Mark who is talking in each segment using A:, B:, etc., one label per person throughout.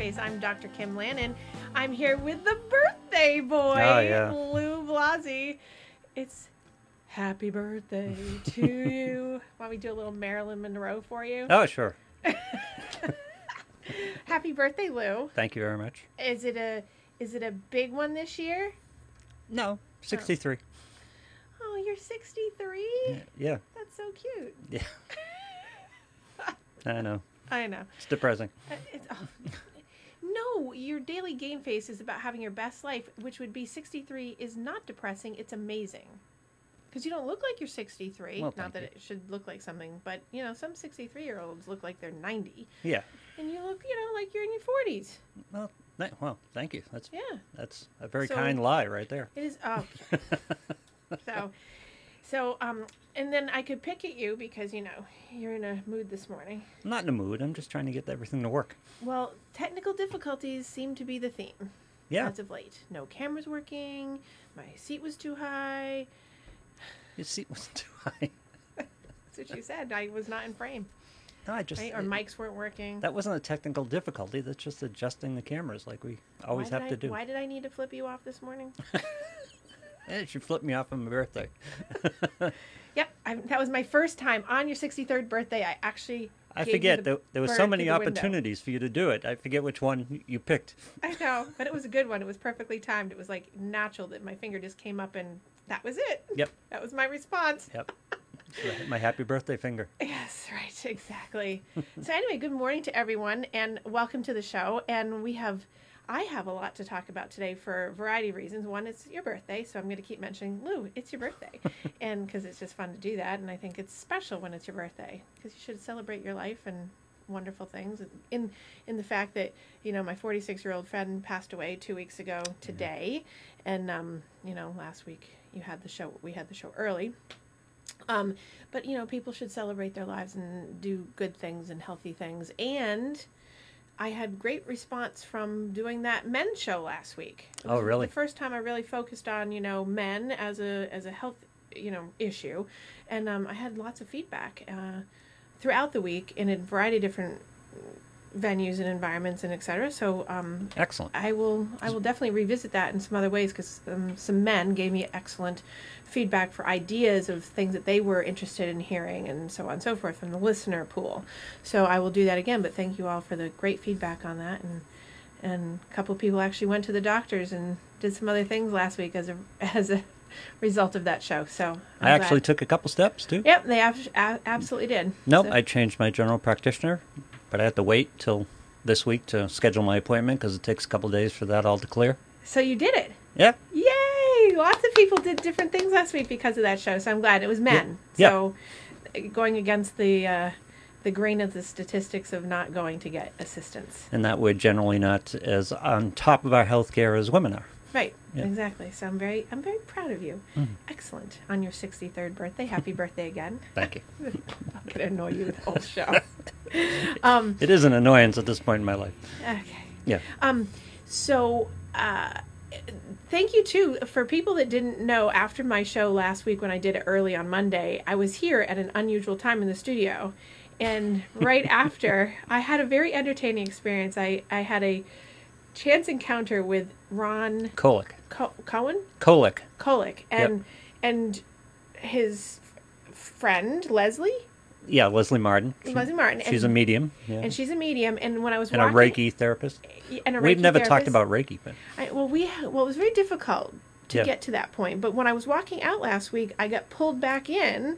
A: Face. I'm Dr. Kim Lannon. I'm here with the birthday boy, Lou Blasi. It's happy birthday to you. Want me to do a little Marilyn Monroe for you?
B: Oh, sure.
A: Happy birthday, Lou.
B: Thank you very much.
A: Is it a big one this year?
B: No, 63.
A: Oh, you're 63?
B: Yeah.
A: That's so cute.
B: Yeah. I know.
A: I know.
B: It's depressing.
A: No, your daily game face is about having your best life, which would be 63 is not depressing. It's amazing. Because you don't look like you're 63.
B: Well,
A: not that it should look like something, but, you know, some 63-year-olds look like they're 90.
B: Yeah.
A: And you look, like you're in your 40s.
B: Well, thank you. That's a very
A: So,
B: kind lie right there.
A: It is. Oh. So, and then I could pick at you because, you're in a mood this morning.
B: I'm not in a mood. I'm just trying to get everything to work.
A: Well, technical difficulties seem to be the theme.
B: Yeah.
A: As of late. No cameras working. My seat was too high.
B: Your seat wasn't too high.
A: That's what you said. I was not in frame.
B: No,
A: Right? Or mics weren't working.
B: That wasn't a technical difficulty. That's just adjusting the cameras like we always have to do.
A: Why did I need to flip you off this morning?
B: It should flip me off on my birthday.
A: Yep. That was my first time on your 63rd birthday. I
B: forget. There were so many
A: window.
B: Opportunities for you to do it. I forget which one you picked.
A: I know, but it was a good one. It was perfectly timed. It was like natural that my finger just came up and that was it.
B: Yep.
A: That was my response.
B: Yep. My happy birthday finger.
A: Yes, right, exactly. So anyway, good morning to everyone and welcome to the show. And I have a lot to talk about today for a variety of reasons. One, it's your birthday, so I'm going to keep mentioning, Lou, it's your birthday. And because it's just fun to do that. And I think it's special when it's your birthday because you should celebrate your life and wonderful things. In the fact that, my 46-year-old friend passed away 2 weeks ago today. And, last week we had the show early. But, people should celebrate their lives and do good things and healthy things. And I had great response from doing that men's show last week.
B: Oh, really?
A: The first time I really focused on, men as a health, issue. And I had lots of feedback throughout the week in a variety of different venues and environments and et cetera. So
B: excellent.
A: I will definitely revisit that in some other ways because some men gave me excellent feedback for ideas of things that they were interested in hearing and so on and so forth from the listener pool. So I will do that again, but thank you all for the great feedback on that. And a couple of people actually went to the doctors and did some other things last week as a result of that show. So
B: I actually took a couple steps too.
A: Yep, they absolutely did.
B: Nope,
A: So.
B: I changed my general practitioner, but I had to wait till this week to schedule my appointment because it takes a couple days for that all to clear.
A: So you did it.
B: Yeah.
A: Yay! Lots of people did different things last week because of that show, so I'm glad. It was men.
B: Yeah.
A: So going against the grain of the statistics of not going to get assistance.
B: And that we're generally not as on top of our health care as women are.
A: Right,
B: Yeah.
A: exactly. So I'm very proud of you. Excellent. On your 63rd birthday. Happy birthday again.
B: Thank you.
A: I'm going to annoy you the whole show.
B: It is an annoyance at this point in my life.
A: Okay.
B: Yeah.
A: So, thank you, too, for people that didn't know, after my show last week when I did it early on Monday, I was here at an unusual time in the studio. And right after, I had a very entertaining experience. I had a chance encounter with Ron...
B: Kolick.
A: Cohen?
B: Kolick.
A: Kolick. And his friend, Leslie?
B: Yeah, Leslie Martin.
A: Leslie Martin.
B: She's a medium. Yeah.
A: And she's a medium. And when I was
B: and a Reiki therapist.
A: And a Reiki
B: We've never
A: therapist,
B: talked about Reiki. But
A: it was very difficult to get to that point. But when I was walking out last week, I got pulled back in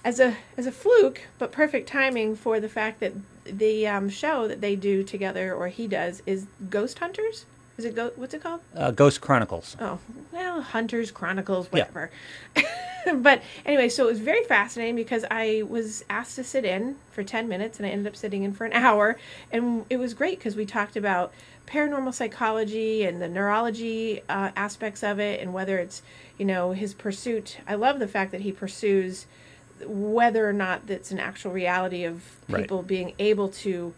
A: as a fluke, but perfect timing for the fact that the show that they do together, or he does, is Ghost Hunters. Is it what's it called?
B: Ghost Chronicles.
A: Oh, well, Hunters, Chronicles, whatever. Yeah. But anyway, so it was very fascinating because I was asked to sit in for 10 minutes and I ended up sitting in for an hour. And it was great because we talked about paranormal psychology and the neurology aspects of it and whether it's, his pursuit. I love the fact that he pursues whether or not that's an actual reality of people being able to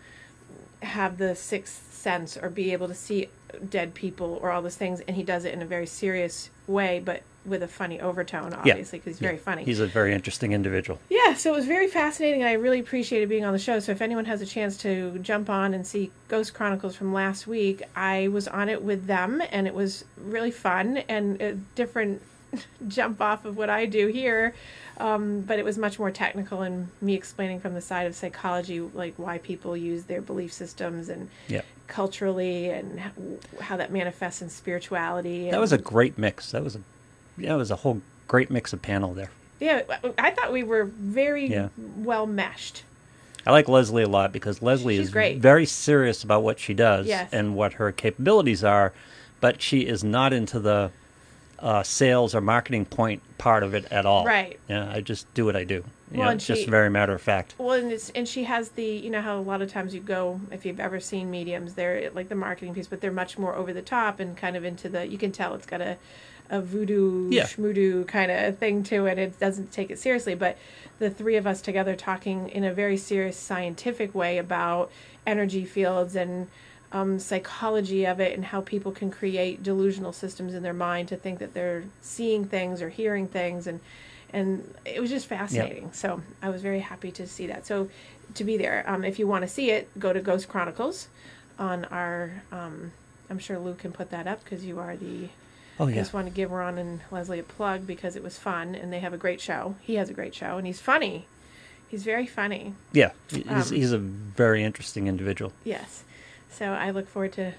A: have the sixth sense or be able to see dead people or all those things, and he does it in a very serious way, but with a funny overtone, obviously, because he's very funny.
B: He's a very interesting individual.
A: Yeah, so it was very fascinating, and I really appreciated being on the show. So if anyone has a chance to jump on and see Ghost Chronicles from last week, I was on it with them, and it was really fun and a different jump off of what I do here. But it was much more technical, and me explaining from the side of psychology, like why people use their belief systems and culturally, and how that manifests in spirituality.
B: That was a great mix. It was a whole great mix of panel there.
A: Yeah, I thought we were very well meshed.
B: I like Leslie a lot because Leslie is
A: great.
B: Very serious about what she does and what her capabilities are, but she is not into the sales or marketing part of it at all.
A: Right.
B: Yeah, I just do what I do.
A: Well,
B: It's just very matter of fact.
A: Well, and she has the, you know how a lot of times you go, if you've ever seen mediums, they're like the marketing piece, but they're much more over the top and kind of into the, you can tell it's got a voodoo, schmoodoo kind of thing to it. It doesn't take it seriously, but the three of us together talking in a very serious scientific way about energy fields and psychology of it, and how people can create delusional systems in their mind to think that they're seeing things or hearing things, and it was just fascinating. So I was very happy to see that. So to be there, if you want to see it, go to Ghost Chronicles on our, I'm sure Lou can put that up because you are the, I just want to give Ron and Leslie a plug because it was fun, and they have a great show. He has a great show, and he's funny. He's very funny.
B: Yeah, he's a very interesting individual.
A: Yes. So I look forward to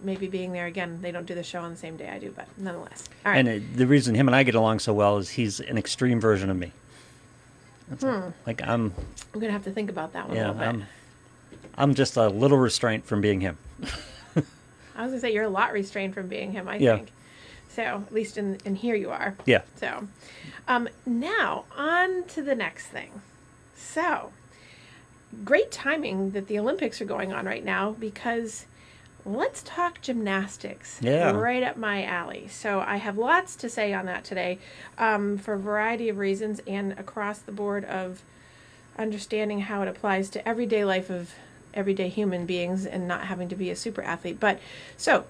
A: maybe being there again. They don't do the show on the same day I do, but nonetheless. All right.
B: And the reason him and I get along so well is he's an extreme version of me. Like I'm
A: going to have to think about that one a little bit.
B: I'm just a little restrained from being him.
A: I was going to say you're a lot restrained from being him, I think. So at least in here you are.
B: Yeah.
A: So now on to the next thing. So great timing that the Olympics are going on right now, because let's talk gymnastics.
B: Yeah.
A: Right up my alley. So I have lots to say on that today, for a variety of reasons and across the board of understanding how it applies to everyday life of everyday human beings and not having to be a super athlete. But so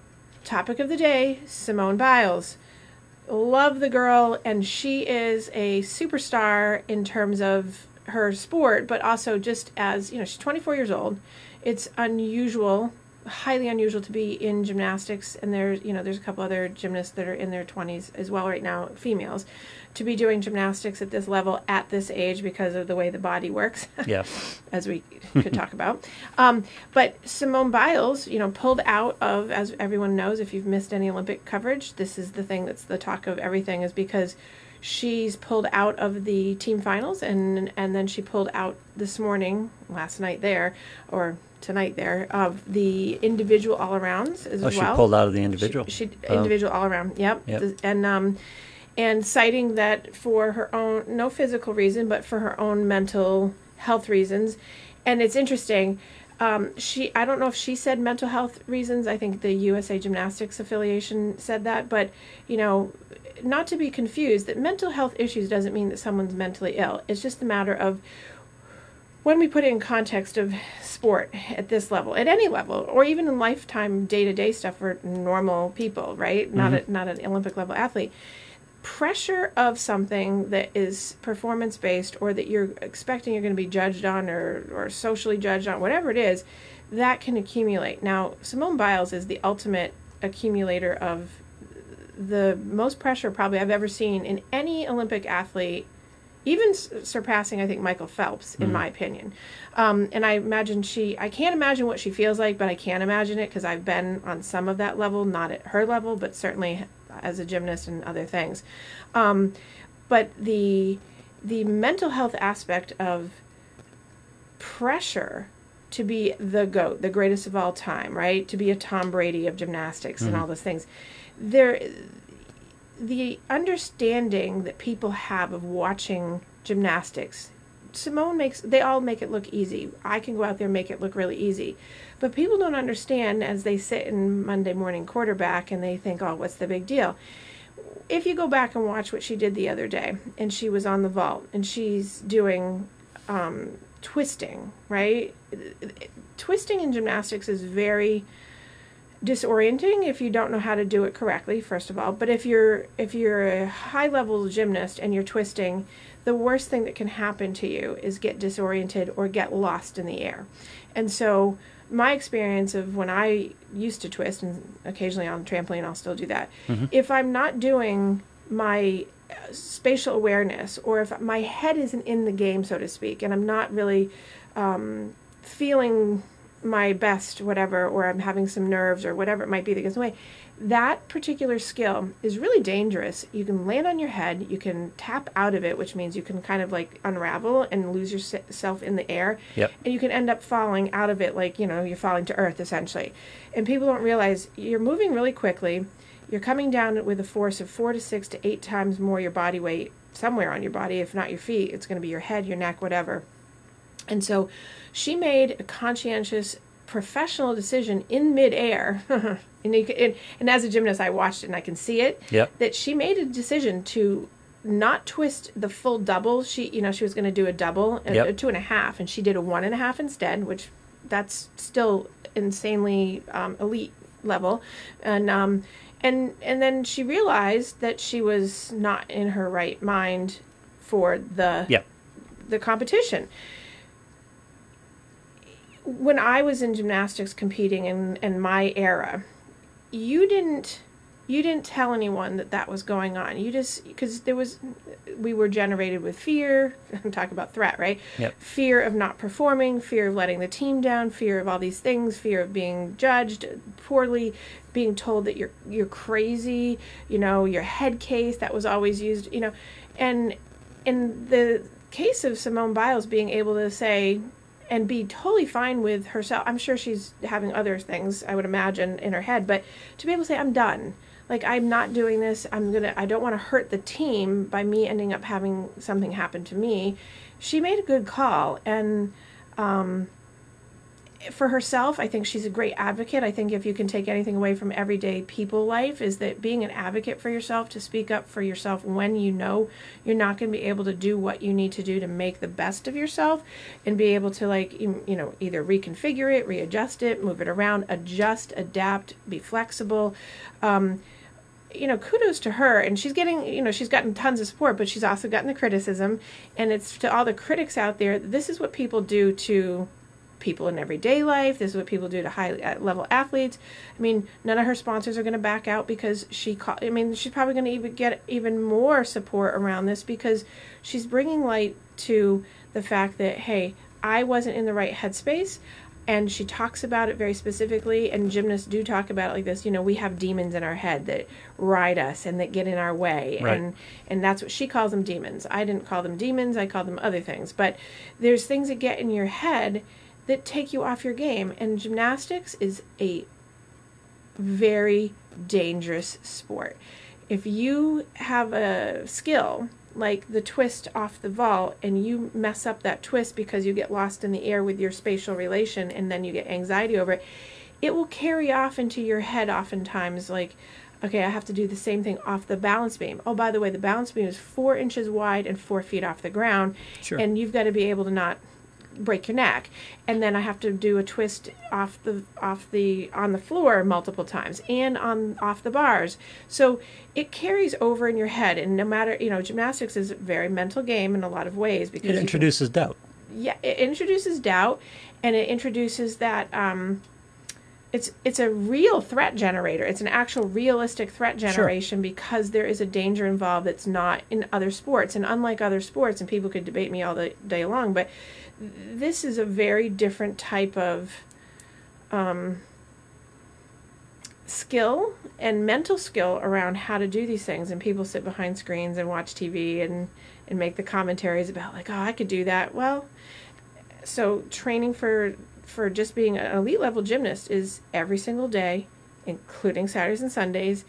A: topic of the day, Simone Biles. Love the girl, and she is a superstar in terms of her sport, but also just as, you know, she's 24 years old. It's unusual, highly unusual to be in gymnastics, and there's a couple other gymnasts that are in their 20s as well right now, females, to be doing gymnastics at this level at this age because of the way the body works.
B: Yeah.
A: As we could talk about. But Simone Biles, pulled out of, as everyone knows, if you've missed any Olympic coverage, this is the thing that's the talk of everything, is because she's pulled out of the team finals, and then she pulled out this morning, last night there, or tonight there, of the individual all-arounds as well.
B: She pulled out of the individual.
A: She individual all-around, yep. And citing that for her own, no physical reason, but for her own mental health reasons. And it's interesting, I don't know if she said mental health reasons. I think the USA Gymnastics Affiliation said that, but, not to be confused, that mental health issues doesn't mean that someone's mentally ill. It's just a matter of when we put it in context of sport at this level, at any level, or even in lifetime day-to-day stuff for normal people, right? Mm-hmm. Not an Olympic level athlete. Pressure of something that is performance-based, or that you're expecting you're going to be judged on or socially judged on, whatever it is, that can accumulate. Now, Simone Biles is the ultimate accumulator of the most pressure probably I've ever seen in any Olympic athlete, even surpassing, I think, Michael Phelps, in my opinion. And I can't imagine what she feels like, but I can imagine it because I've been on some of that level, not at her level, but certainly as a gymnast and other things. But the mental health aspect of pressure to be the GOAT, the greatest of all time, right? To be a Tom Brady of gymnastics and all those things. The understanding that people have of watching gymnastics, they all make it look easy. I can go out there and make it look really easy. But people don't understand as they sit in Monday morning quarterback and they think, oh, what's the big deal? If you go back and watch what she did the other day, and she was on the vault, and she's doing twisting, right? Twisting in gymnastics is very disorienting if you don't know how to do it correctly, first of all. But if you're a high level gymnast and you're twisting, the worst thing that can happen to you is get disoriented or get lost in the air. And so my experience of when I used to twist, and occasionally on the trampoline I'll still do that, if I'm not doing my spatial awareness, or if my head isn't in the game, so to speak, and I'm not really feeling my best, whatever, or I'm having some nerves or whatever it might be that gets in the way, that particular skill is really dangerous. You can land on your head, you can tap out of it, which means you can kind of like unravel and lose yourself in the air.
B: Yep.
A: And you can end up falling out of it, like, you know, you're falling to earth essentially. And people don't realize you're moving really quickly. You're coming down with a force of 4 to 6 to 8 times more your body weight somewhere on your body. If not your feet, it's going to be your head, your neck, whatever. And so she made a conscientious professional decision in midair. And as a gymnast, I watched it and I can see it.
B: Yep.
A: That she made a decision to not twist the full double. She was going to do a double, a 2.5, and she did a 1.5 instead, which that's still insanely elite level. And then she realized that she was not in her right mind for the competition. When I was in gymnastics competing in my era, you didn't tell anyone that was going on. You just, because we were generated with fear. I'm talking about threat, right?
B: Yep.
A: Fear of not performing, fear of letting the team down, fear of all these things, fear of being judged poorly, being told that you're crazy, you know, your head case, that was always used, you know. And in the case of Simone Biles being able to say and be totally fine with herself, I'm sure she's having other things, I would imagine, in her head, but to be able to say, I'm done. Like, I'm not doing this. I don't want to hurt the team by me ending up having something happen to me. She made a good call. And for herself, I think she's a great advocate. I think if you can take anything away from everyday people life, is that being an advocate for yourself, to speak up for yourself when you know you're not going to be able to do what you need to do to make the best of yourself, and be able to, like, you know, either reconfigure it, readjust it, move it around, adjust, adapt, be flexible. You know, kudos to her. And she's getting, you know, she's gotten tons of support, but she's also gotten the criticism. And it's to all the critics out there, this is what people do to people in everyday life. This is what people do to high level athletes. I mean, none of her sponsors are going to back out because she's probably going to even get even more support around this, because she's bringing light to the fact that, hey, I wasn't in the right headspace. And she talks about it very specifically, and gymnasts do talk about it like this. You know, we have demons in our head that ride us and that get in our way.
B: Right.
A: And that's what she calls them, demons. I didn't call them demons. I call them other things. But there's things that get in your head that take you off your game. And gymnastics is a very dangerous sport. If you have a skill like the twist off the vault, and you mess up that twist because you get lost in the air with your spatial relation, and then you get anxiety over it, it will carry off into your head oftentimes, like, okay, I have to do the same thing off the balance beam. Oh, by the way, the balance beam is 4 inches wide and 4 feet off the ground.
B: Sure.
A: And you've got to be able to not break your neck. And then I have to do a twist on the floor multiple times, and off the bars. So it carries over in your head. And no matter, you know, gymnastics is a very mental game in a lot of ways, because
B: it introduces doubt.
A: Yeah, it introduces doubt, and it introduces that it's a real threat generator. It's an actual realistic threat generation, sure, because there is a danger involved that's not in other sports. And unlike other sports, and people could debate me all the day long, but this is a very different type of skill and mental skill around how to do these things. And people sit behind screens and watch TV and make the commentaries about, like, oh, I could do that. Well, so training for just being an elite level gymnast is every single day, including Saturdays and Sundays,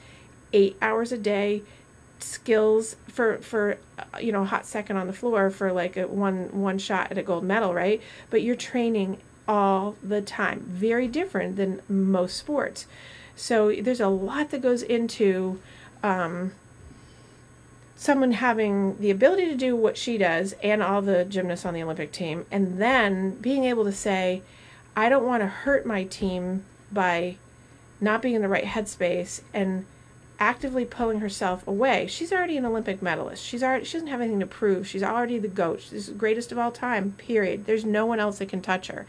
A: 8 hours a day, skills for you know, hot second on the floor for like a one shot at a gold medal, right? But you're training all the time. Very different than most sports. So there's a lot that goes into someone having the ability to do what she does, and all the gymnasts on the Olympic team, and then being able to say, I don't want to hurt my team by not being in the right headspace and actively pulling herself away. She's already an Olympic medalist. She doesn't have anything to prove. She's already the GOAT. She's the greatest of all time, period. There's no one else that can touch her.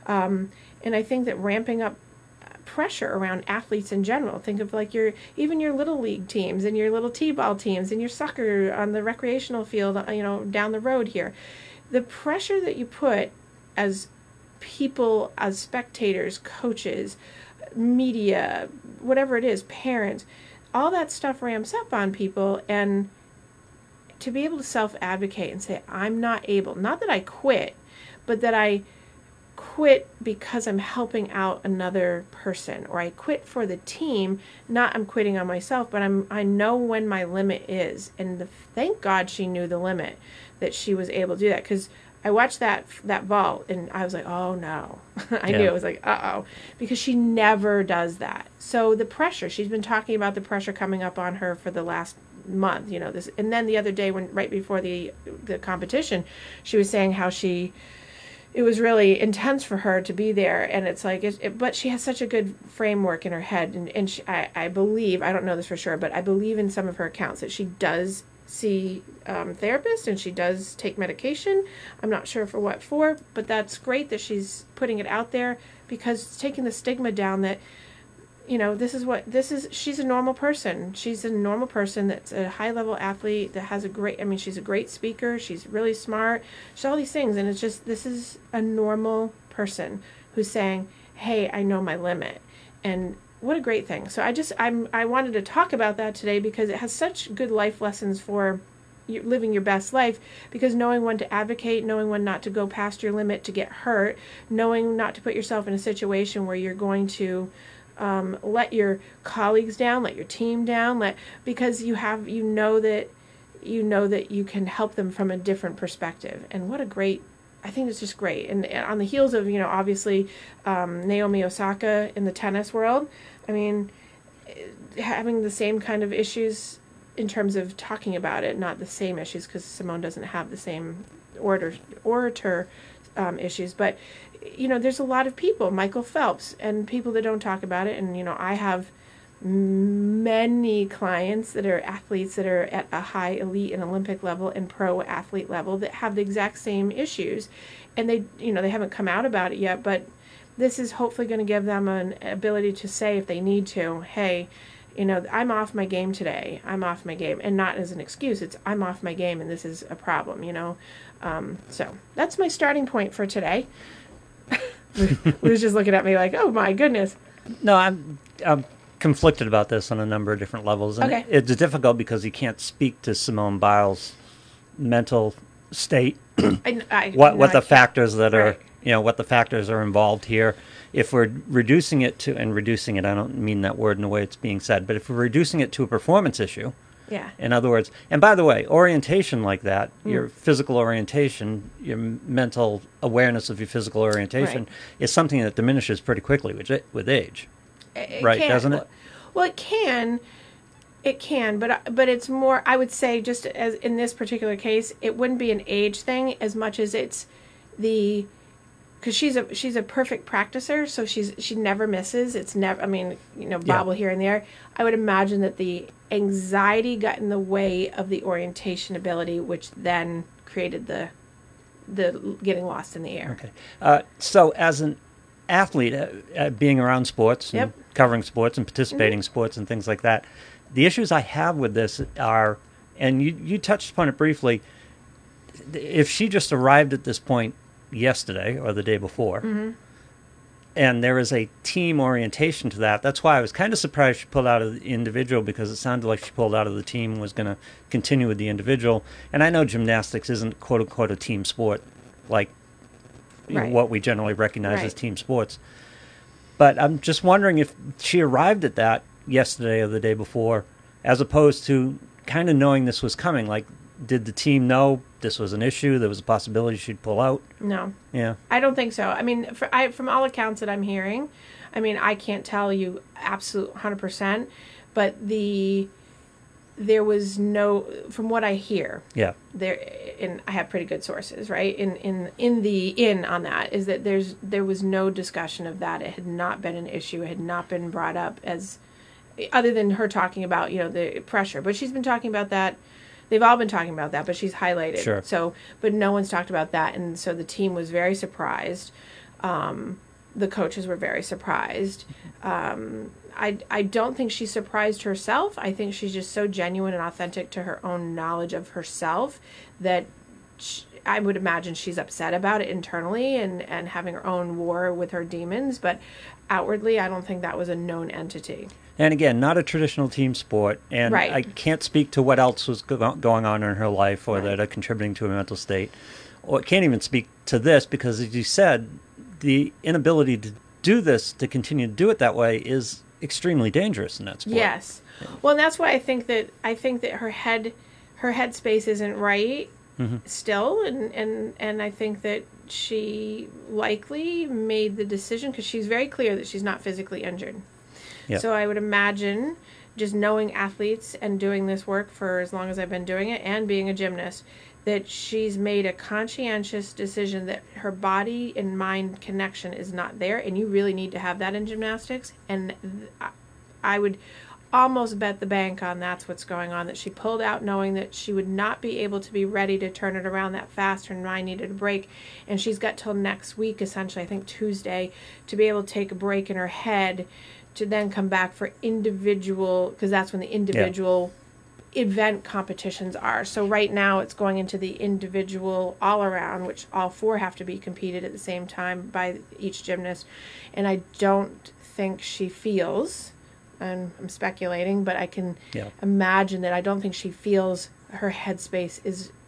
A: And I think that ramping up pressure around athletes in general, think of like even your little league teams and your little t-ball teams and your soccer on the recreational field, down the road here. The pressure that you put as people, as spectators, coaches, media, whatever it is, parents, all that stuff ramps up on people. And to be able to self-advocate and say, I'm not able, not that I quit, but that I quit because I'm helping out another person, or I quit for the team, not I'm quitting on myself, but I know when my limit is. And thank God she knew the limit, that she was able to do that, because I watched that vault and I was like, oh no. I knew. It was like, uh-oh, because she never does that. So the pressure, she's been talking about the pressure coming up on her for the last month, this. And then the other day, right before the competition, she was saying how it was really intense for her to be there. And it's like, but she has such a good framework in her head. And I believe, I don't know this for sure, but I believe in some of her accounts that she does see therapists and she does take medication. I'm not sure for what for, but that's great that she's putting it out there, because it's taking the stigma down that, she's a normal person. She's a normal person that's a high level athlete that has she's a great speaker. She's really smart. She's all these things. And it's just, this is a normal person who's saying, hey, I know my limit. And what a great thing. So I wanted to talk about that today, because it has such good life lessons for living your best life, because knowing when to advocate, knowing when not to go past your limit to get hurt, knowing not to put yourself in a situation where you're going to let your colleagues down, let your team down, because you know that you can help them from a different perspective. And what a great, I think it's just great. And on the heels of, obviously Naomi Osaka in the tennis world, having the same kind of issues in terms of talking about it, not the same issues, because Simone doesn't have the same orator issues, but there's a lot of people, Michael Phelps, and people that don't talk about it. And I have many clients that are athletes that are at a high elite and Olympic level and pro athlete level that have the exact same issues, and they haven't come out about it yet, but this is hopefully going to give them an ability to say, if they need to, hey, I'm off my game today. I'm off my game. And not as an excuse. It's, I'm off my game and this is a problem, So that's my starting point for today. Lou's just looking at me like, oh my goodness.
B: No, I'm conflicted about this on a number of different levels. And
A: okay.
B: It's difficult because you can't speak to Simone Biles' mental state. What the factors that are, what the factors are involved here. If we're reducing it, I don't mean that word in the way it's being said, but if we're reducing it to a performance issue,
A: yeah.
B: In other words, and by the way, orientation like that, your physical orientation, your mental awareness of your physical orientation is something that diminishes pretty quickly with age, right? Doesn't it?
A: Well, it can, but it's more, I would say, just as in this particular case, it wouldn't be an age thing as much as it's because she's a perfect practicer, so she never misses. It's never, bobble here and there. I would imagine that the anxiety got in the way of the orientation ability, which then created the getting lost in the air.
B: Okay. So as an athlete, being around sports, and covering sports and participating in sports and things like that, the issues I have with this are, and you touched upon it briefly, if she just arrived at this point yesterday or the day before, and there is a team orientation to that. That's why I was kind of surprised she pulled out of the individual, because it sounded like she pulled out of the team and was going to continue with the individual. And I know gymnastics isn't quote-unquote a team sport like what we generally recognize as team sports. But I'm just wondering if she arrived at that yesterday or the day before, as opposed to kind of knowing this was coming. Like, did the team know this was an issue? There was a possibility she'd pull out?
A: No.
B: Yeah.
A: I don't think so. From all accounts that I'm hearing, I can't tell you absolute 100%, but the there was no, from what I hear,
B: Yeah.
A: there, and I have pretty good sources, right? In on that is that there was no discussion of that. It had not been an issue. It had not been brought up as, other than her talking about, the pressure. But she's been talking about that. They've all been talking about that, but she's highlighted.
B: Sure.
A: So, but no one's talked about that, and so the team was very surprised. The coaches were very surprised. I don't think she surprised herself. I think she's just so genuine and authentic to her own knowledge of herself that I would imagine she's upset about it internally and having her own war with her demons. But outwardly, I don't think that was a known entity.
B: And again, not a traditional team sport. And
A: Right.
B: I can't speak to what else was going on in her life or that are contributing to her mental state. Or can't even speak to this because, as you said, the inability to do this, to continue to do it that way, is extremely dangerous in that sport.
A: Yes. Well, and that's why I think that her headspace isn't right still, and I think that she likely made the decision because she's very clear that she's not physically injured.
B: Yep.
A: So I would imagine, just knowing athletes and doing this work for as long as I've been doing it and being a gymnast, that she's made a conscientious decision that her body and mind connection is not there, and you really need to have that in gymnastics. And I would almost bet the bank on that's what's going on, that she pulled out knowing that she would not be able to be ready to turn it around that fast. Her mind needed a break, and she's got till next week, essentially, I think Tuesday, to be able to take a break in her head to then come back for individual, because that's when the individual event competitions are. So right now it's going into the individual all around, which all four have to be competed at the same time by each gymnast. And I don't think she feels, and I'm speculating, but I can imagine that I don't think she feels her headspace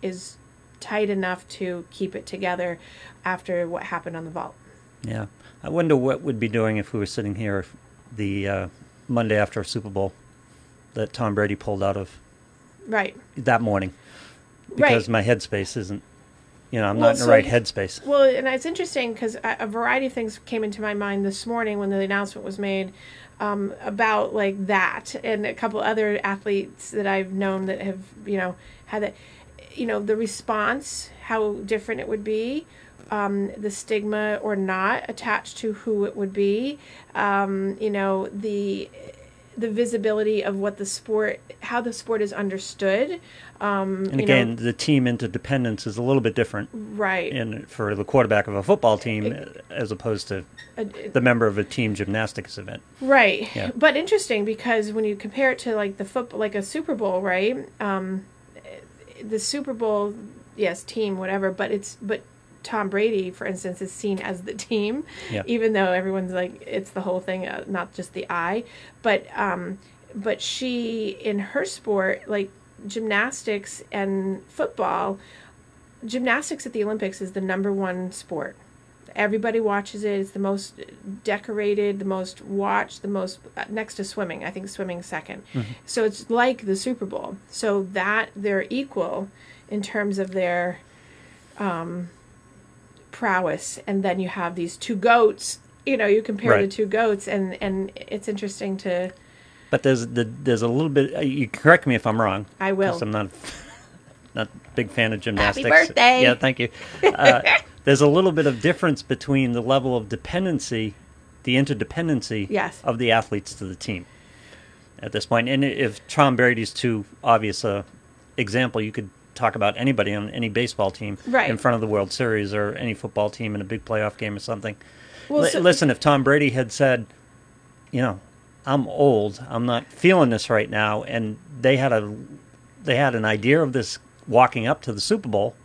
A: is tight enough to keep it together after what happened on the vault. Yeah.
B: I wonder what we'd be doing if we were sitting here the Monday after a Super Bowl that Tom Brady pulled out of that morning, because my headspace isn't, I'm not in the right headspace.
A: Well, and it's interesting because a variety of things came into my mind this morning when the announcement was made about like that, and a couple other athletes that I've known that have, had that, the response, how different it would be, the stigma or not attached to who it would be, the visibility of what the sport, how the sport is understood.
B: And again, the team interdependence is a little bit different,
A: right?
B: And for the quarterback of a football team, as opposed to the member of a team gymnastics event,
A: right? Yeah. But interesting, because when you compare it to like the football, like a Super Bowl, right? The Super Bowl, yes, team, whatever, but Tom Brady, for instance, is seen as the team, even though everyone's like, it's the whole thing, not just the I. But she, in her sport, like gymnastics and football, gymnastics at the Olympics is the #1 sport. Everybody watches it. It's the most decorated, the most watched, the most, next to swimming. I think swimming's second. Mm-hmm. So it's like the Super Bowl. So that they're equal in terms of their prowess, and then you have these two goats. You compare the two goats, and it's interesting to. But
B: there's a little bit. You correct me if I'm wrong.
A: I will.
B: Because I'm not a big fan of gymnastics.
A: Happy birthday!
B: Yeah, thank you. There's a little bit of difference between the level of dependency, the interdependency of the athletes to the team at this point. And if Tom Brady's too obvious example, you could talk about anybody on any baseball team in front of the World Series, or any football team in a big playoff game or something. Well, listen, if Tom Brady had said, I'm old, I'm not feeling this right now, and they had an idea of this walking up to the Super Bowl,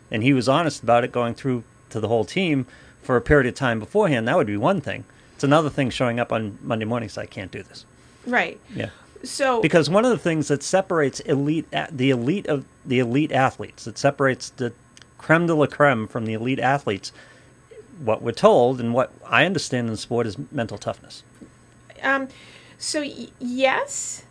B: and he was honest about it going through to the whole team for a period of time beforehand, that would be one thing. It's another thing showing up on Monday morning, so I can't do this.
A: Right.
B: Yeah.
A: So,
B: because one of the things that separates the elite athletes, that separates the creme de la creme from the elite athletes, what we're told and what I understand in sport, is mental toughness.
A: Yes.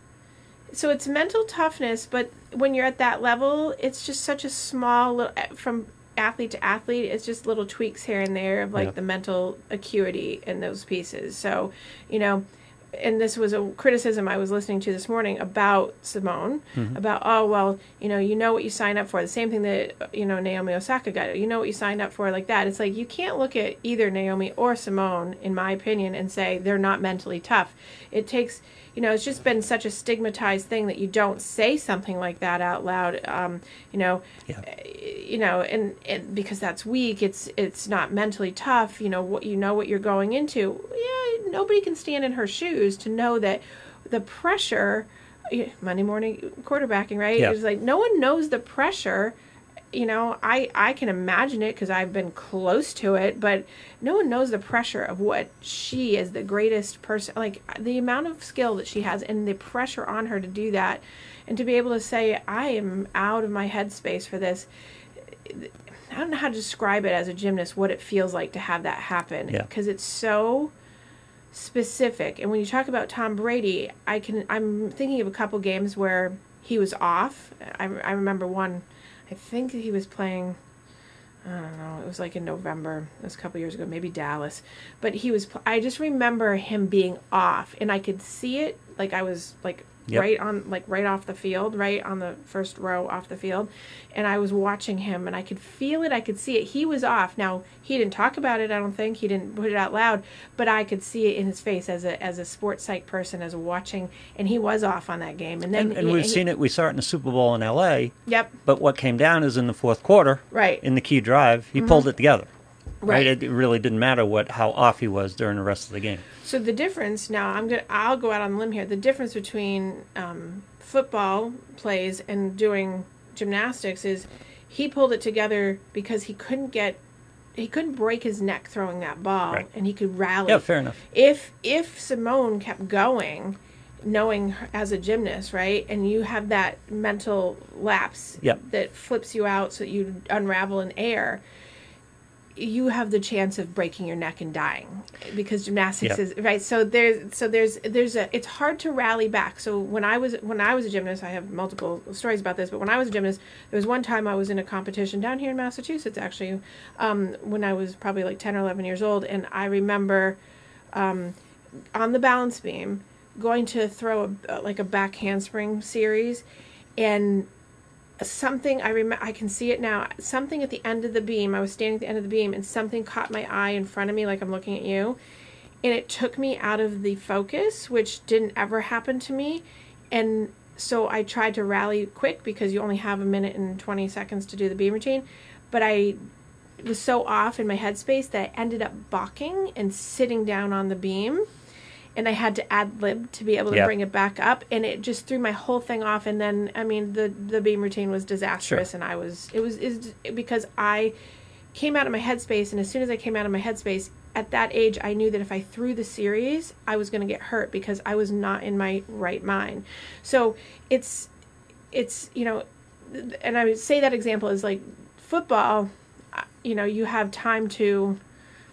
A: So it's mental toughness, but when you're at that level, it's just such a small little, from athlete to athlete, it's just little tweaks here and there of like the mental acuity in those pieces. So, and this was a criticism I was listening to this morning about Simone, about, oh, well, you know what you sign up for. The same thing that, Naomi Osaka got. You know what you signed up for, like that. It's like, you can't look at either Naomi or Simone, in my opinion, and say they're not mentally tough. It takes, it's just been such a stigmatized thing that you don't say something like that out loud, and because that's weak, it's not mentally tough, what you're going into. Yeah, nobody can stand in her shoes to know that the pressure, Monday morning quarterbacking, right?
B: Yeah.
A: It's like, no one knows the pressure. I can imagine it because I've been close to it, but no one knows the pressure of what she is, the greatest person, like the amount of skill that she has and the pressure on her to do that, and to be able to say, I am out of my headspace for this. I don't know how to describe it as a gymnast, what it feels like to have that happen, because it's so specific. And when you talk about Tom Brady, I'm thinking of a couple games where he was off. I remember one. I think he was playing, I don't know, it was like in November. It was a couple years ago, maybe Dallas. But I just remember him being off, and I could see it, like I was like right off the field, right on the first row off the field. And I was watching him, and I could feel it, I could see it. He was off. Now, he didn't talk about it, I don't think. He didn't put it out loud, but I could see it in his face as a sports psych person, as watching, and he was off on that game. And then
B: we saw it in the Super Bowl in LA.
A: Yep.
B: But what came down is in the fourth quarter,
A: right,
B: in the key drive, he pulled it together.
A: Right.
B: It really didn't matter how off he was during the rest of the game.
A: So the difference now, I'll go out on a limb here. The difference between football plays and doing gymnastics is he pulled it together because he couldn't break his neck throwing that ball, right, and he could rally.
B: Yeah, fair enough.
A: If Simone kept going, knowing her as a gymnast, right, and you have that mental lapse that flips you out so that you unravel in air, you have the chance of breaking your neck and dying, because gymnastics is right. So there's it's hard to rally back. So when I was a gymnast, I have multiple stories about this, but when I was a gymnast, there was one time I was in a competition down here in Massachusetts, actually, when I was probably like 10 or 11 years old, and I remember on the balance beam going to throw a back handspring series, and something I can see it now. Something at the end of the beam. I was standing at the end of the beam, and something caught my eye in front of me, like I'm looking at you, and it took me out of the focus, which didn't ever happen to me. And so I tried to rally quick, because you only have a minute and 20 seconds to do the beam routine. But I was so off in my headspace that I ended up balking and sitting down on the beam. And I had to ad-lib to be able to bring it back up, and it just threw my whole thing off. And then, the beam routine was disastrous,
B: sure,
A: and it was because I came out of my headspace, and as soon as I came out of my headspace, at that age, I knew that if I threw the series, I was going to get hurt, because I was not in my right mind. So it's and I would say that example is like football. You have time to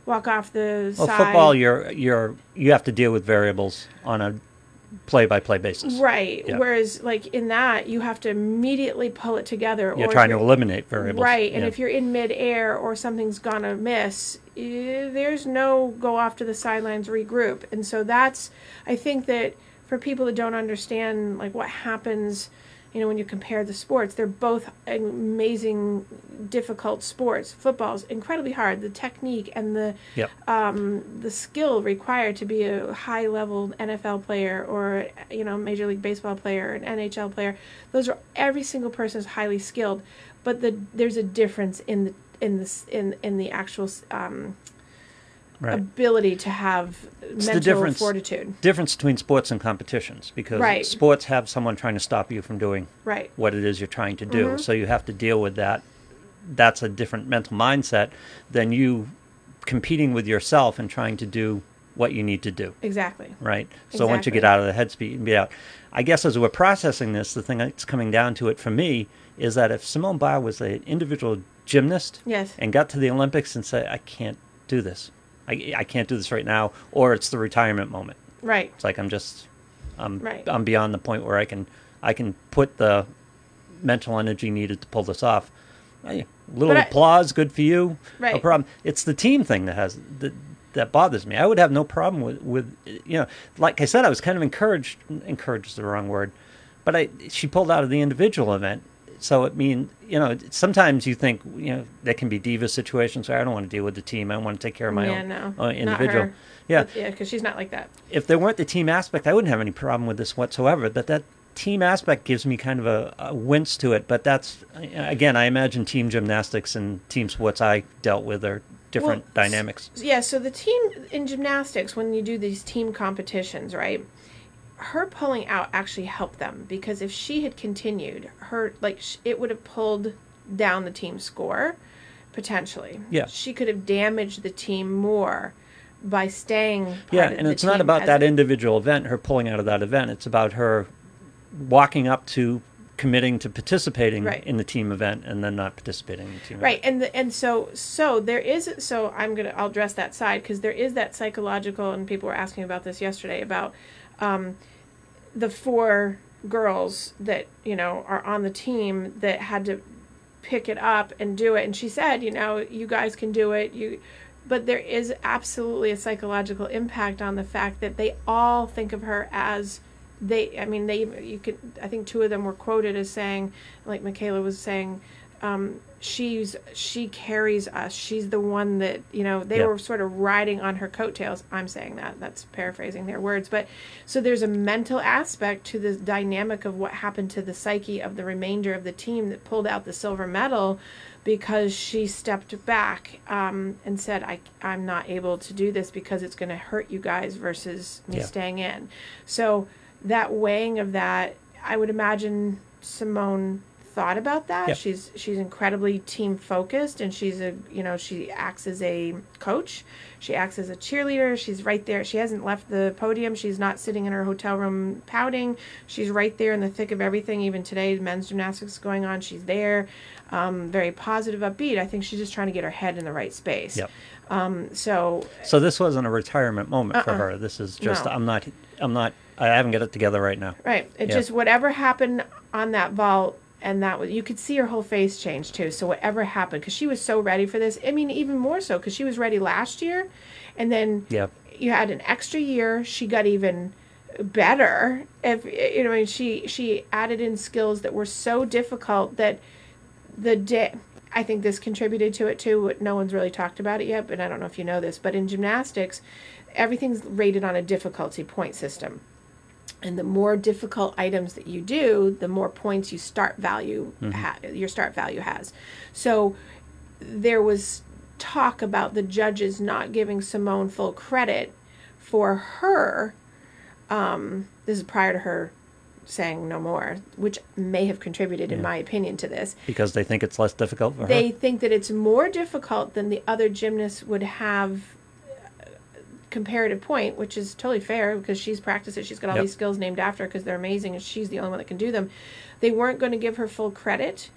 A: walk off the side.
B: Football, you have to deal with variables on a play-by-play basis.
A: Right.
B: Yeah.
A: Whereas, like, in that, you have to immediately pull it together.
B: You're trying to eliminate variables.
A: Right. And if you're in midair or something's going to miss, there's no go off to the sidelines, regroup. And so I think that for people that don't understand, like, what happens, when you compare the sports, they're both amazing, difficult sports. Football's incredibly hard. The technique and the skill required to be a high-level NFL player or Major League Baseball player, an NHL player, every single person is highly skilled. But there's a difference in the actual ability to have mental fortitude.
B: Difference between sports and competitions, because sports have someone trying to stop you from doing what it is you're trying to do. So you have to deal with that. That's a different mental mindset than you competing with yourself and trying to do what you need to do.
A: Exactly.
B: Right? So once you get out of the headspace and be out. I guess as we're processing this, the thing that's coming down to it for me is that if Simone Biles was an individual gymnast and got to the Olympics and said, I can't do this. I can't do this right now, or it's the retirement moment.
A: Right.
B: It's like I'm beyond the point where I can put the mental energy needed to pull this off. Applause, good for you.
A: Right.
B: No problem. It's the team thing that has that bothers me. I would have no problem with like I said, I was kind of encouraged is the wrong word, but she pulled out of the individual event. So it means, sometimes you think, there can be diva situations where I don't want to deal with the team. I want to take care of my own individual.
A: Not her. Yeah, because she's not like that.
B: If there weren't the team aspect, I wouldn't have any problem with this whatsoever. But that team aspect gives me kind of a wince to it. But that's, again, I imagine team gymnastics and team sports I dealt with are different dynamics.
A: Yeah, so the team in gymnastics, when you do these team competitions, right, her pulling out actually helped them, because if she had continued, it would have pulled down the team score, potentially.
B: Yeah.
A: She could have damaged the team more by staying
B: part of the it's not about that individual event, her pulling out of that event. It's about her walking up to committing to participating in the team event and then not participating in the team event.
A: And so there is, I'll address that side, because there is that psychological, and people were asking about this yesterday, about the 4 girls that, are on the team that had to pick it up and do it. And she said, you guys can do it. But there is absolutely a psychological impact on the fact that they all think of her as I think 2 of them were quoted as saying, like Michaela was saying, she carries us. She's the one that, they were sort of riding on her coattails. I'm saying that's paraphrasing their words. But so there's a mental aspect to the dynamic of what happened to the psyche of the remainder of the team that pulled out the silver medal, because she stepped back and said, I'm not able to do this because it's going to hurt you guys versus me staying in. So that weighing of that, I would imagine Simone thought about that. Yep. She's incredibly team focused, and she acts as a coach. She acts as a cheerleader. She's right there. She hasn't left the podium. She's not sitting in her hotel room pouting. She's right there in the thick of everything. Even today, men's gymnastics is going on. She's there, very positive, upbeat. I think she's just trying to get her head in the right space.
B: Yep.
A: So
B: this wasn't a retirement moment for her. This is just I haven't got it together right now.
A: Right. It just, whatever happened on that vault, and you could see her whole face change too. So whatever happened, because she was so ready for this. I mean, even more so because she was ready last year, and then you had an extra year. She got even better. She added in skills that were so difficult that I think this contributed to it too. No one's really talked about it yet, but I don't know if you know this, but in gymnastics, everything's rated on a difficulty point system. And the more difficult items that you do, the more points your start value has. So there was talk about the judges not giving Simone full credit for her. This is prior to her saying no more, which may have contributed, in my opinion, to this.
B: Because they think it's less difficult for her?
A: They think that it's more difficult than the other gymnasts would have comparative point, which is totally fair because she's practiced it. She's got all these skills named after her because they're amazing, and she's the only one that can do them. They weren't going to give her full credit,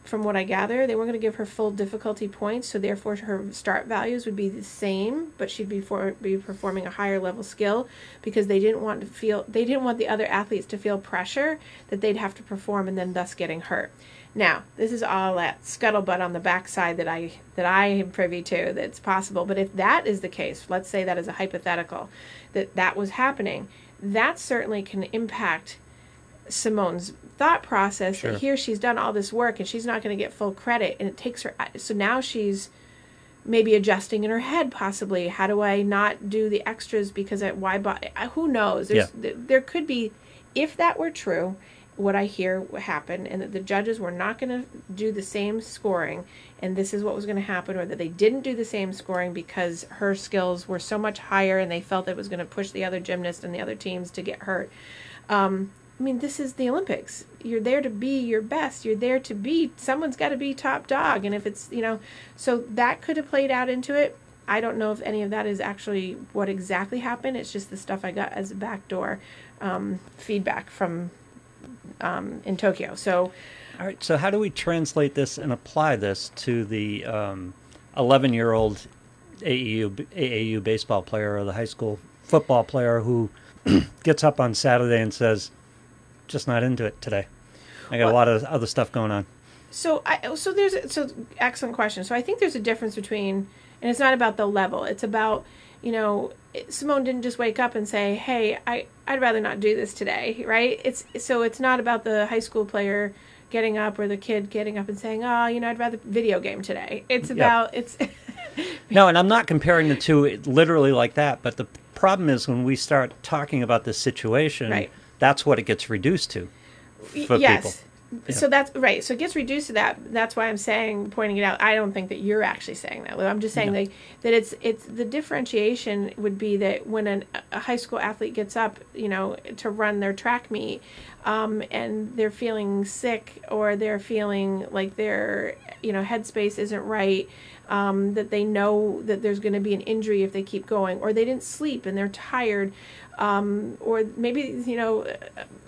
A: from what I gather. They weren't going to give her full difficulty points, so therefore her start values would be the same, but she'd be performing a higher level skill, because they didn't want the other athletes to feel pressure that they'd have to perform and then thus getting hurt. Now, this is all that scuttlebutt on the backside that I am privy to that's possible. But if that is the case, let's say that is a hypothetical, that was happening, that certainly can impact Simone's thought process. Sure. That here she's done all this work and she's not going to get full credit, and it takes her. So now she's maybe adjusting in her head, possibly. How do I not do the extras because who knows? There could be, if that were true, what I hear happened, and that the judges were not going to do the same scoring, and this is what was going to happen, or that they didn't do the same scoring because her skills were so much higher and they felt that it was going to push the other gymnasts and the other teams to get hurt. This is the Olympics. You're there to be your best. You're there to be, someone's got to be top dog. And if it's, so that could have played out into it. I don't know if any of that is actually what exactly happened. It's just the stuff I got as backdoor feedback from in Tokyo. So,
B: all right. So how do we translate this and apply this to the 11-year-old AAU baseball player or the high school football player who gets up on Saturday and says, "Just not into it today. I got a lot of other stuff going on."
A: So excellent question. So I think there's a difference between, and it's not about the level. It's about Simone didn't just wake up and say, hey, I'd rather not do this today, right? It's not about the high school player getting up or the kid getting up and saying, oh, I'd rather video game today. It's about,
B: No, and I'm not comparing the two literally like that, but the problem is when we start talking about this situation, that's what it gets reduced to for people. Yeah.
A: So that's right. So it gets reduced to that. That's why I'm pointing it out. I don't think that you're actually saying that, Lou. I'm just saying that it's the differentiation would be that when a high school athlete gets up, to run their track meet, and they're feeling sick or they're feeling like their headspace isn't right, that they know that there's going to be an injury if they keep going, or they didn't sleep and they're tired. Or maybe,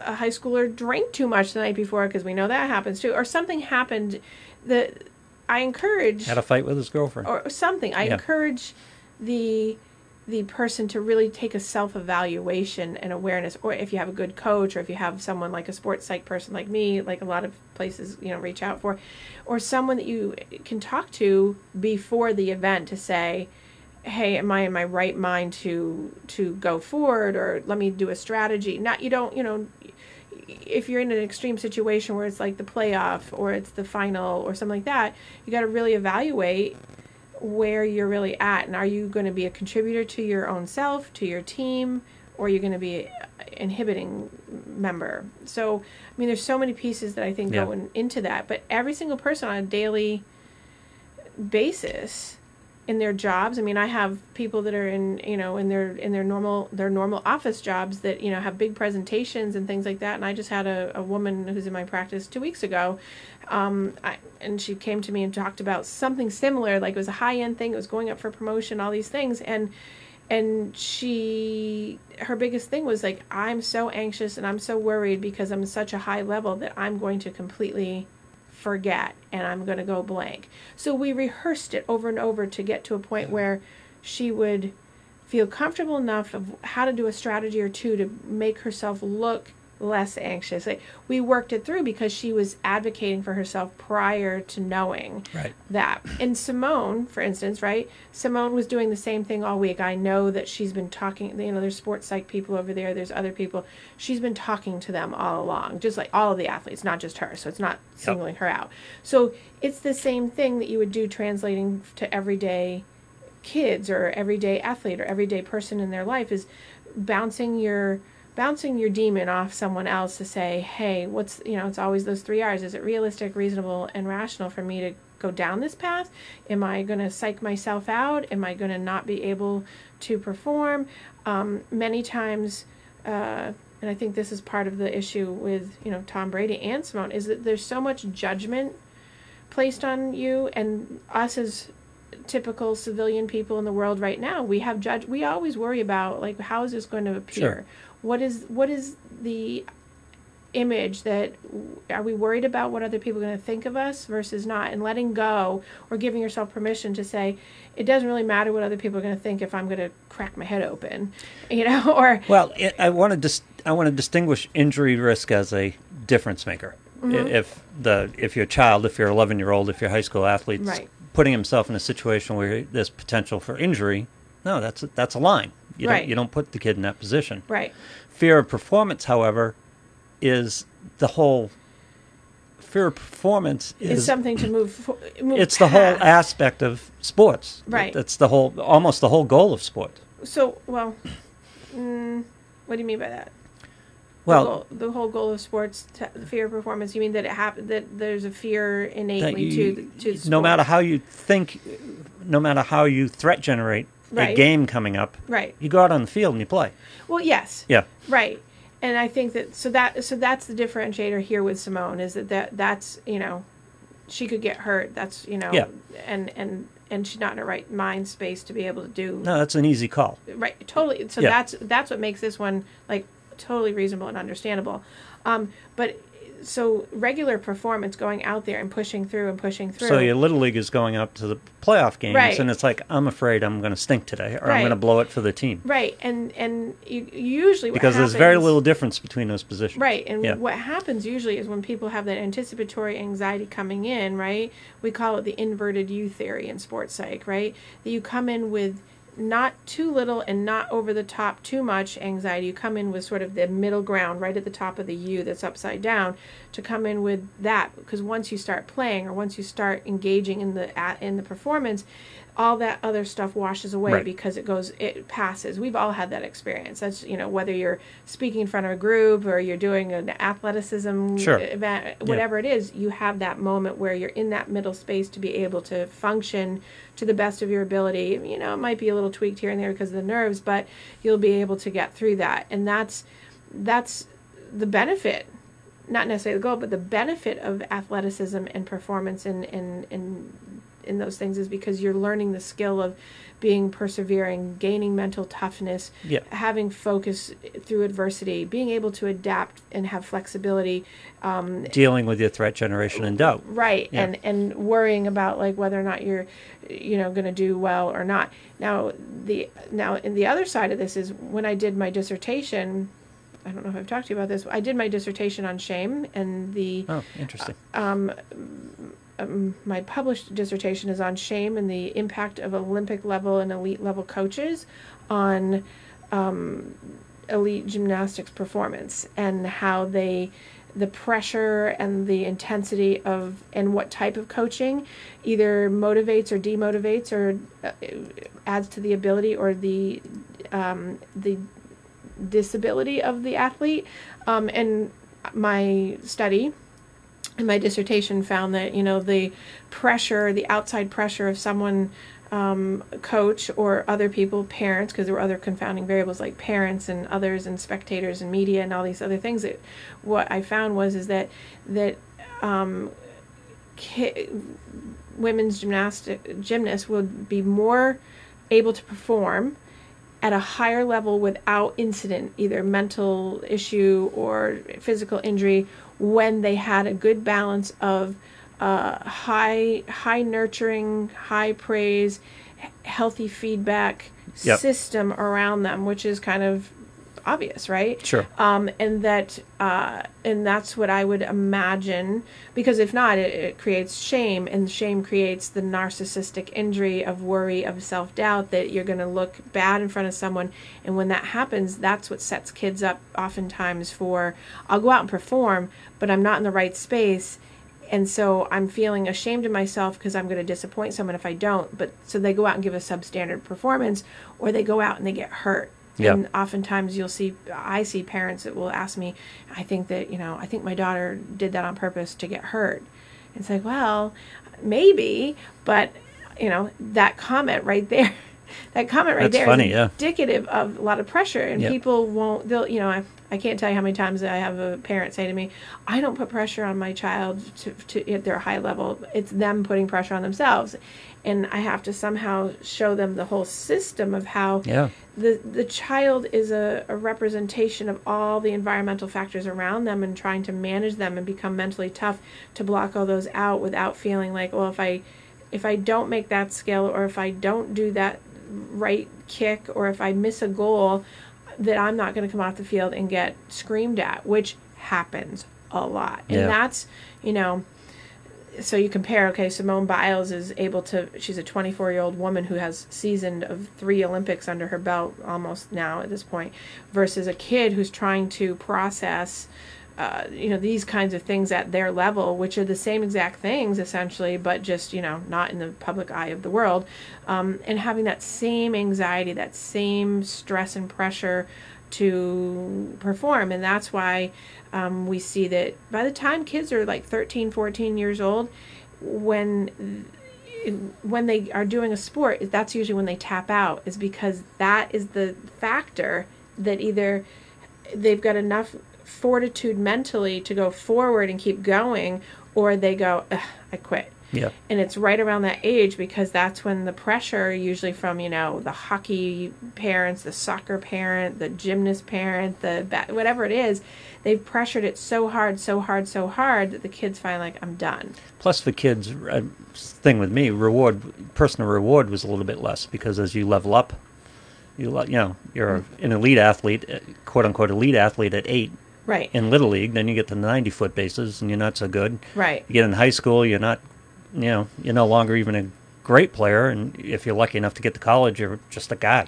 A: a high schooler drank too much the night before, because we know that happens too, or something happened that I encourage.
B: Had a fight with his girlfriend.
A: Or something. I encourage the person to really take a self-evaluation and awareness, or if you have a good coach, or if you have someone like a sports psych person like me, like a lot of places, reach out for, or someone that you can talk to before the event to say, hey, am I in my right mind to go forward, or let me do a strategy. If you're in an extreme situation where it's like the playoff or it's the final or something like that, you got to really evaluate where you're really at, and are you going to be a contributor to your own self, to your team, or are you going to be an inhibiting member? So, there's so many pieces that I think go into that, but every single person on a daily basis in their jobs. I have people that are in their normal office jobs that have big presentations and things like that. And I just had a woman who's in my practice 2 weeks ago, and she came to me and talked about something similar. Like, it was a high end thing. It was going up for promotion, all these things, and her biggest thing was like, I'm so anxious and I'm so worried because I'm such a high level that I'm going to completely forget and I'm going to go blank. So we rehearsed it over and over to get to a point where she would feel comfortable enough of how to do a strategy or two to make herself look less anxious. We worked it through because she was advocating for herself prior to knowing that. And Simone, for instance, Simone was doing the same thing all week. I know that she's been talking, there's sports psych people over there, there's other people. She's been talking to them all along, just like all of the athletes, not just her. So it's not singling her out. So it's the same thing that you would do translating to everyday kids or everyday athlete or everyday person in their life, is bouncing your demon off someone else to say, hey, it's always those 3 R's. Is it realistic, reasonable, and rational for me to go down this path? Am I going to psych myself out? Am I going to not be able to perform? Many times, and I think this is part of the issue with, Tom Brady and Simone, is that there's so much judgment placed on you, and us as typical civilian people in the world right now, we always worry about, like, how is this going to appear?
B: Sure.
A: What is the image that, are we worried about what other people are going to think of us versus not, and letting go or giving yourself permission to say, it doesn't really matter what other people are going to think if I'm going to crack my head open, or.
B: Well, I want to distinguish injury risk as a difference maker. Mm-hmm. If you're a child, if you're 11-year-old, if you're a high school athlete, putting himself in a situation where there's potential for injury, no, that's a line. You don't put the kid in that position.
A: Right.
B: Fear of performance, however, is the whole. Fear of performance is
A: something to move.
B: It's past. The whole aspect of sports.
A: Right.
B: That's almost the whole goal of sport.
A: So, what do you mean by that?
B: Well,
A: the whole goal of sports, the fear of performance. You mean that that there's a fear innately to the sport.
B: No matter how you think, no matter how you threat generate. A game coming up, you go out on the field and you play. Well,
A: yes.
B: Yeah.
A: Right. And I think that's the differentiator here with Simone, is that's she could get hurt. That's and she's not in her right mind space to be able to do.
B: No, that's an easy call.
A: Right. Totally. So that's what makes this one like totally reasonable and understandable. But so regular performance, going out there and pushing through. So
B: your little league is going up to the playoff games, and it's like, I'm afraid I'm going to stink today, or I'm going to blow it for the team.
A: Right, and usually
B: because there's very little difference between those positions.
A: Right, and what happens usually is when people have that anticipatory anxiety coming in, right? We call it the inverted U theory in sports psych, right? That you come in with not too little and not over the top too much anxiety. You come in with sort of the middle ground right at the top of the U that's upside down, to come in with that, because once you start playing or once you start engaging in the performance, all that other stuff washes away,
B: right.
A: because it passes. We've all had that experience. That's, whether you're speaking in front of a group or you're doing an athleticism event, whatever it is, you have that moment where you're in that middle space to be able to function to the best of your ability. It might be a little tweaked here and there because of the nerves, but you'll be able to get through that. And that's the benefit, not necessarily the goal, but the benefit of athleticism and performance in those things, is because you're learning the skill of being persevering, gaining mental toughness, having focus through adversity, being able to adapt and have flexibility,
B: dealing with your threat generation and doubt,
A: right? And worrying about like whether or not you're going to do well or not. Now in the other side of this is when I did my dissertation. I don't know if I've talked to you about this. I did my dissertation on shame, and
B: interesting.
A: My published dissertation is on shame and the impact of Olympic level and elite level coaches on elite gymnastics performance, and how the pressure and the intensity of, and what type of coaching either motivates or demotivates or adds to the ability or the disability of the athlete. And my study and my dissertation found that, the pressure, the outside pressure of someone, coach or other people, parents, because there were other confounding variables like parents and others and spectators and media and all these other things, that what I found is that women's gymnasts would be more able to perform at a higher level without incident, either mental issue or physical injury, when they had a good balance of high nurturing, high praise, healthy feedback system around them, which is kind of obvious, right?
B: Sure.
A: And that's what I would imagine, because if not, it creates shame, and shame creates the narcissistic injury of worry, of self-doubt, that you're going to look bad in front of someone. And when that happens, that's what sets kids up oftentimes for, I'll go out and perform, but I'm not in the right space. And so I'm feeling ashamed of myself because I'm going to disappoint someone if I don't. But so they go out and give a substandard performance, or they go out and they get hurt. And oftentimes I see parents that will ask me, I think my daughter did that on purpose to get hurt. And it's like, well, maybe, but that comment right there, that's funny, is indicative of a lot of pressure, and people won't, I can't tell you how many times I have a parent say to me, I don't put pressure on my child to at their high level. It's them putting pressure on themselves. And I have to somehow show them the whole system of how the child is a representation of all the environmental factors around them, and trying to manage them and become mentally tough to block all those out without feeling like, well, if I don't make that skill, or if I don't do that right kick, or if I miss a goal, that I'm not going to come off the field and get screamed at, which happens a lot. And that's, so you compare, Simone Biles is able to, she's a 24-year-old woman who has seasoned of 3 Olympics under her belt almost now at this point, versus a kid who's trying to process, these kinds of things at their level, which are the same exact things essentially, but just, not in the public eye of the world, and having that same anxiety, that same stress and pressure to perform. And that's why we see that by the time kids are like 13, 14 years old, when they are doing a sport, that's usually when they tap out, is because that is the factor that either they've got enough fortitude mentally to go forward and keep going, or they go, I quit.
B: Yeah.
A: And it's right around that age, because that's when the pressure, usually from, the hockey parents, the soccer parent, the gymnast parent, whatever it is, they've pressured it so hard that the kids find like, I'm done.
B: Plus the kids, thing with me, personal reward was a little bit less, because as you level up, you're an elite athlete, quote unquote elite athlete at 8.
A: Right.
B: In Little League, then you get to the 90-foot bases, and you're not so good.
A: Right.
B: You get in high school, you're not, you're no longer even great player, and if you're lucky enough to get to college, you're just a guy,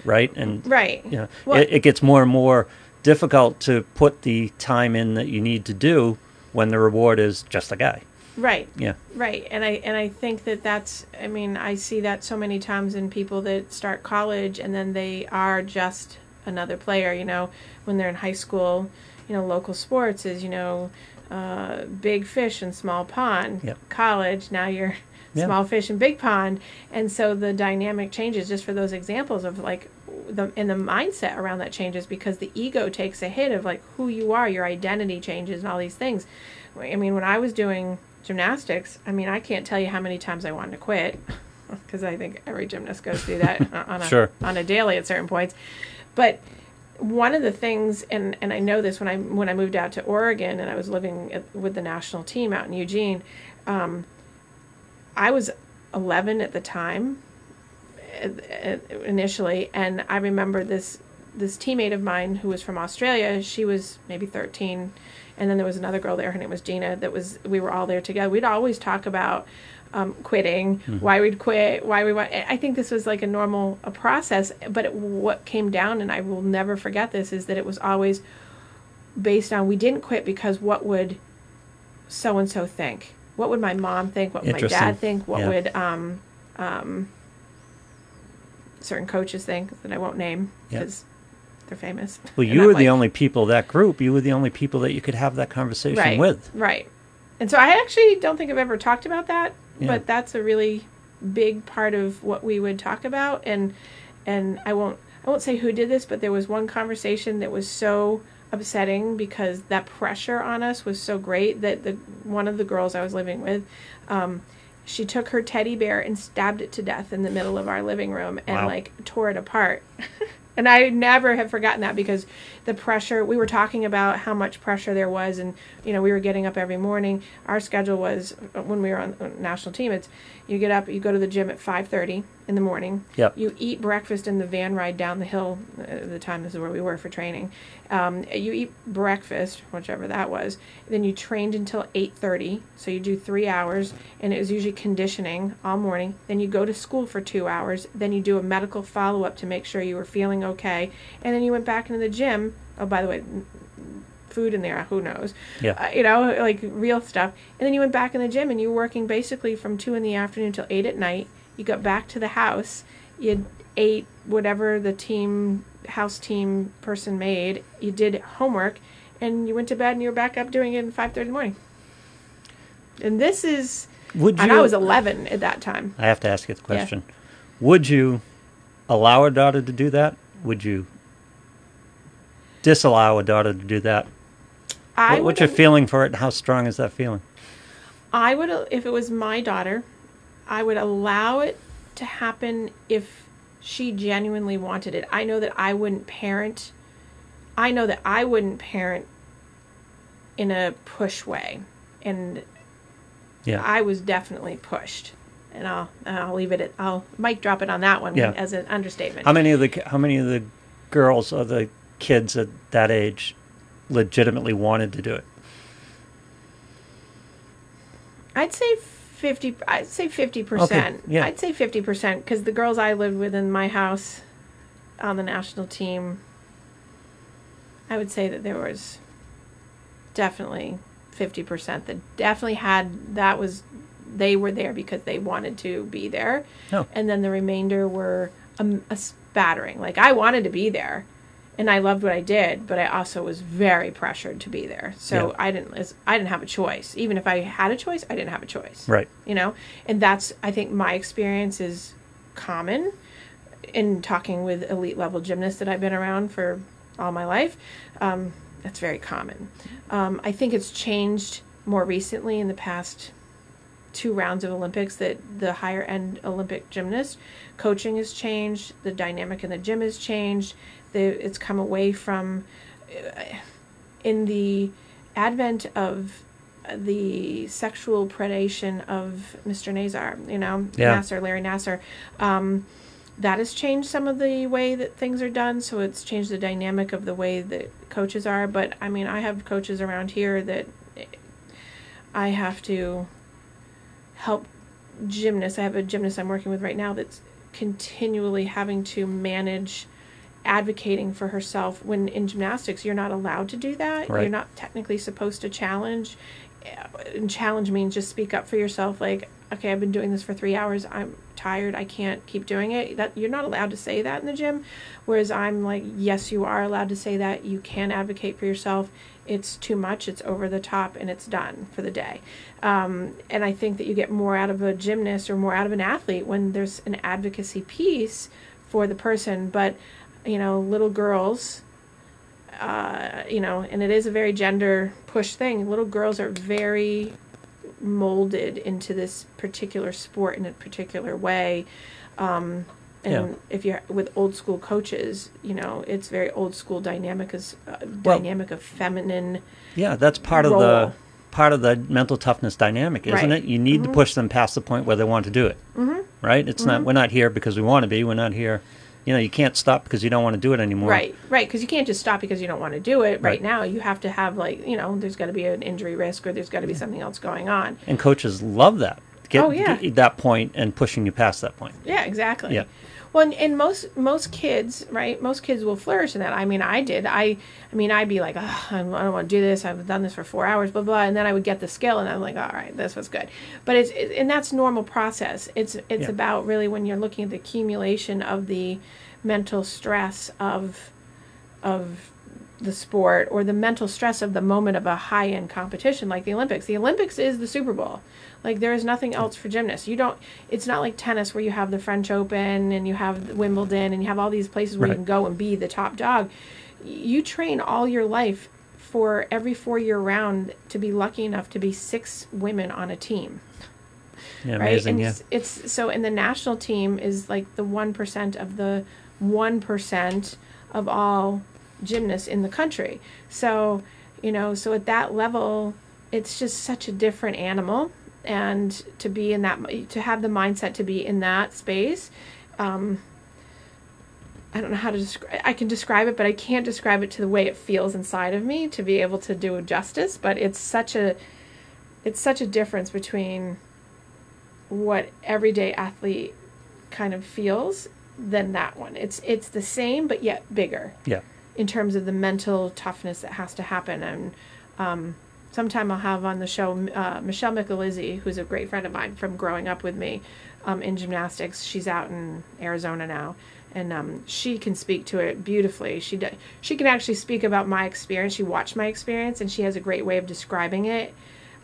B: right? And
A: right.
B: You know, it gets more and more difficult to put the time in that you need to do when the reward is just a guy.
A: Right.
B: Yeah.
A: Right. And I think that's, I mean, I see that so many times in people that start college and then they are just another player, you know, when they're in high school, you know, local sports is, you know, big fish in small pond.
B: Yep.
A: College, now you're small fish in big pond. And so the dynamic changes just for those examples of like the mindset around that changes because the ego takes a hit of like who you are, your identity changes and all these things. I mean, when I was doing gymnastics, I mean, I can't tell you how many times I wanted to quit because I think every gymnast goes through that on a daily at certain points. But one of the things, and I know this when I moved out to Oregon and I was living with the national team out in Eugene, I was 11 at the time initially, and I remember this teammate of mine who was from Australia. She was maybe 13, and then there was another girl there. Her name was Gina. We were all there together. We'd always talk about quitting, why we'd quit, why we want. I think this was like a normal process, but what came down, and I will never forget this, is that it was always based on we didn't quit because what would so and so think? What would my mom think? What would my dad think? What would certain coaches think that I won't name because they're famous.
B: Well, you were the only people, that group, you were the only people that you could have that conversation with. Right.
A: And so I actually don't think I've ever talked about that, but that's a really big part of what we would talk about. And I won't say who did this, but there was one conversation that was so upsetting because that pressure on us was so great that one of the girls I was living with, she took her teddy bear and stabbed it to death in the middle of our living room and like tore it apart. And I never have forgotten that because the pressure, we were talking about how much pressure there was, and you know, we were getting up every morning. Our schedule was, when we were on the national team, it's you get up, you go to the gym at 5:30 in the morning.
B: Yep.
A: You eat breakfast in the van ride down the hill. At the time, this is where we were for training. You eat breakfast, whichever that was. Then you trained until 8:30, so you do 3 hours, and it was usually conditioning all morning. Then you go to school for 2 hours. Then you do a medical follow-up to make sure you were feeling okay. And then you went back into the gym. Oh, by the way, food in there, who knows?
B: Yeah.
A: You know, like real stuff. And then you went back in the gym, and you were working basically from 2 in the afternoon till 8 at night. You got back to the house. You ate whatever the house team person made. You did homework, and you went to bed, and you were back up doing it at 5:30 in the morning. And this is, and I was 11 at that time.
B: I have to ask you the question. Yeah. Would you allow a daughter to do that? Would you disallow a daughter to do that? What's your feeling for it, and how strong is that feeling?
A: I would, if it was my daughter, I would allow it to happen if she genuinely wanted it. I know that I wouldn't parent. I know that I wouldn't parent in a push way, and I was definitely pushed. And I'll leave it at, I'll mic drop it on that one as an understatement.
B: How many of the girls or the kids at that age legitimately wanted to do it?
A: I'd say 50%. Okay. Yeah. I'd say 50% because the girls I lived with in my house on the national team, I would say that there was definitely 50% that definitely had, they were there because they wanted to be there. Oh. And then the remainder were a spattering. Like, I wanted to be there, and I loved what I did, but I also was very pressured to be there. So I didn't have a choice. Even if I had a choice, I didn't have a choice. Right. You know? And that's, I think my experience is common in talking with elite level gymnasts that I've been around for all my life. That's very common. I think it's changed more recently in the past 2 rounds of Olympics that the higher end Olympic gymnast coaching has changed. The dynamic in the gym has changed. It's come away from, in the advent of the sexual predation of Mr. Nazar, Larry Nassar, that has changed some of the way that things are done. So it's changed the dynamic of the way that coaches are. But I mean, I have coaches around here that I have to help gymnasts, I have a gymnast I'm working with right now that's continually having to manage advocating for herself, when in gymnastics you're not allowed to do that.
B: Right.
A: You're not technically supposed to challenge. And challenge means just speak up for yourself, like, okay, I've been doing this for 3 hours, I'm tired, I can't keep doing it. That you're not allowed to say that in the gym, whereas I'm like, yes, you are allowed to say that. You can advocate for yourself. It's too much, it's over the top, and it's done for the day. And I think that you get more out of a gymnast or more out of an athlete when there's an advocacy piece for the person. But little girls, and it is a very gender push thing. Little girls are very molded into this particular sport in a particular way. If you're with old school coaches, it's very old school dynamic of feminine.
B: Yeah, that's part
A: role.
B: of the mental toughness dynamic, isn't it? You need to push them past the point where they want to do it. Right? It's not. We're not here because we want to be. We're not here. You can't stop because you don't want to do it anymore.
A: Right, because you can't just stop because you don't want to do it. Right now, you have to have, there's got to be an injury risk or there's got to be something else going on.
B: And coaches love that. Get that point and pushing you past that point.
A: Yeah, exactly.
B: Yeah.
A: Well, and most kids, right? Most kids will flourish in that. I mean, I did. I'd be like, oh, I don't want to do this. I've done this for 4 hours, blah blah, and then I would get the skill, and I'm like, all right, this was good. But and that's normal process. It's about really when you're looking at the accumulation of the mental stress of the sport, or the mental stress of the moment of a high-end competition like the Olympics. The Olympics is the Super Bowl. Like, there is nothing else for gymnasts. It's not like tennis where you have the French Open and you have Wimbledon and you have all these places where you can go and be the top dog. You train all your life for every 4-year round to be lucky enough to be 6 women on a team.
B: Yeah,
A: right?
B: amazing,
A: And it's so, and the national team is like the 1% of the 1% of all gymnasts in the country. So, so at that level, it's just such a different animal. And to be in that, to have the mindset to be in that space, I don't know how to describe. I can describe it, but I can't describe it to the way it feels inside of me to be able to do justice. But it's such a difference between what everyday athlete kind of feels than that one. It's the same, but yet bigger.
B: Yeah. In
A: terms of the mental toughness that has to happen. And sometime I'll have on the show Michelle Michelizzi, who's a great friend of mine from growing up with me in gymnastics. She's out in Arizona now, and she can speak to it beautifully. She can actually speak about my experience. She watched my experience, and she has a great way of describing it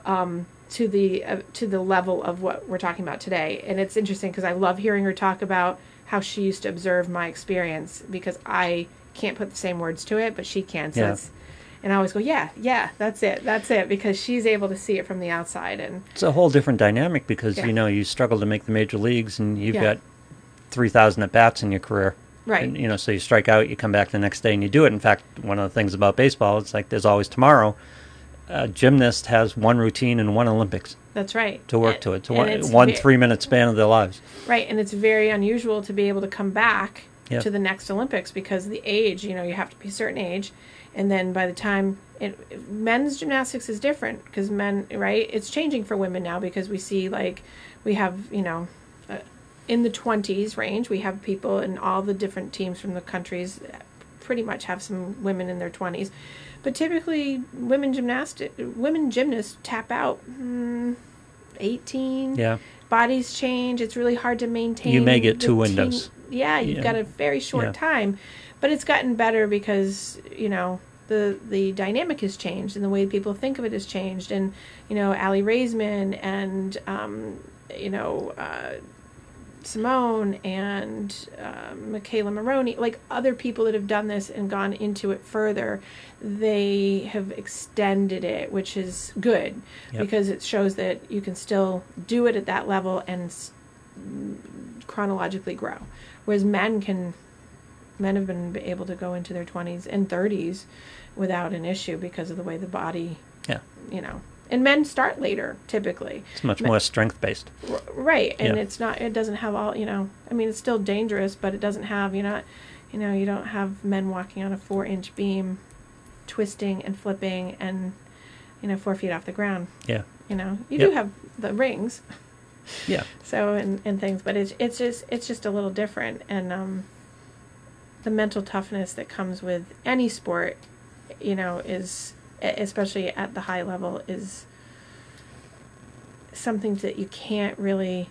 A: to the level of what we're talking about today. And it's interesting because I love hearing her talk about how she used to observe my experience, because I can't put the same words to it, but she can. So and I always go, yeah, that's it, because she's able to see it from the outside. And
B: it's a whole different dynamic because, you struggle to make the major leagues and you've got 3,000 at-bats in your career.
A: Right.
B: And, so you strike out, you come back the next day and you do it. In fact, one of the things about baseball, it's like there's always tomorrow. A gymnast has one routine and one Olympics.
A: That's right.
B: To work to it. To one 3-minute span of their lives.
A: Right. And it's very unusual to be able to come back to the next Olympics because the age, you have to be a certain age. And then by the time men's gymnastics is different because men, right? It's changing for women now because we see we have, in the 20s range, we have people in all the different teams from the countries pretty much have some women in their 20s. But typically women gymnasts tap out 18. Yeah. Bodies change. It's really hard to maintain.
B: You may get 2 windows.
A: Yeah, you've got a very short time. But it's gotten better because, the dynamic has changed and the way people think of it has changed. And, Allie Raisman and, Simone and Michaela Maroney, other people that have done this and gone into it further, they have extended it, which is good because it shows that you can still do it at that level and chronologically grow. Whereas men have been able to go into their 20s and 30s without an issue because of the way the body, and men start later typically.
B: It's much more strength based.
A: Right. And it doesn't have all, it's still dangerous, but it doesn't have, you don't have men walking on a 4-inch beam, twisting and flipping and, 4 feet off the ground.
B: Yeah.
A: You do have the rings.
B: Yeah.
A: So and things, but it's just a little different, and the mental toughness that comes with any sport, is, especially at the high level, is something that you can't really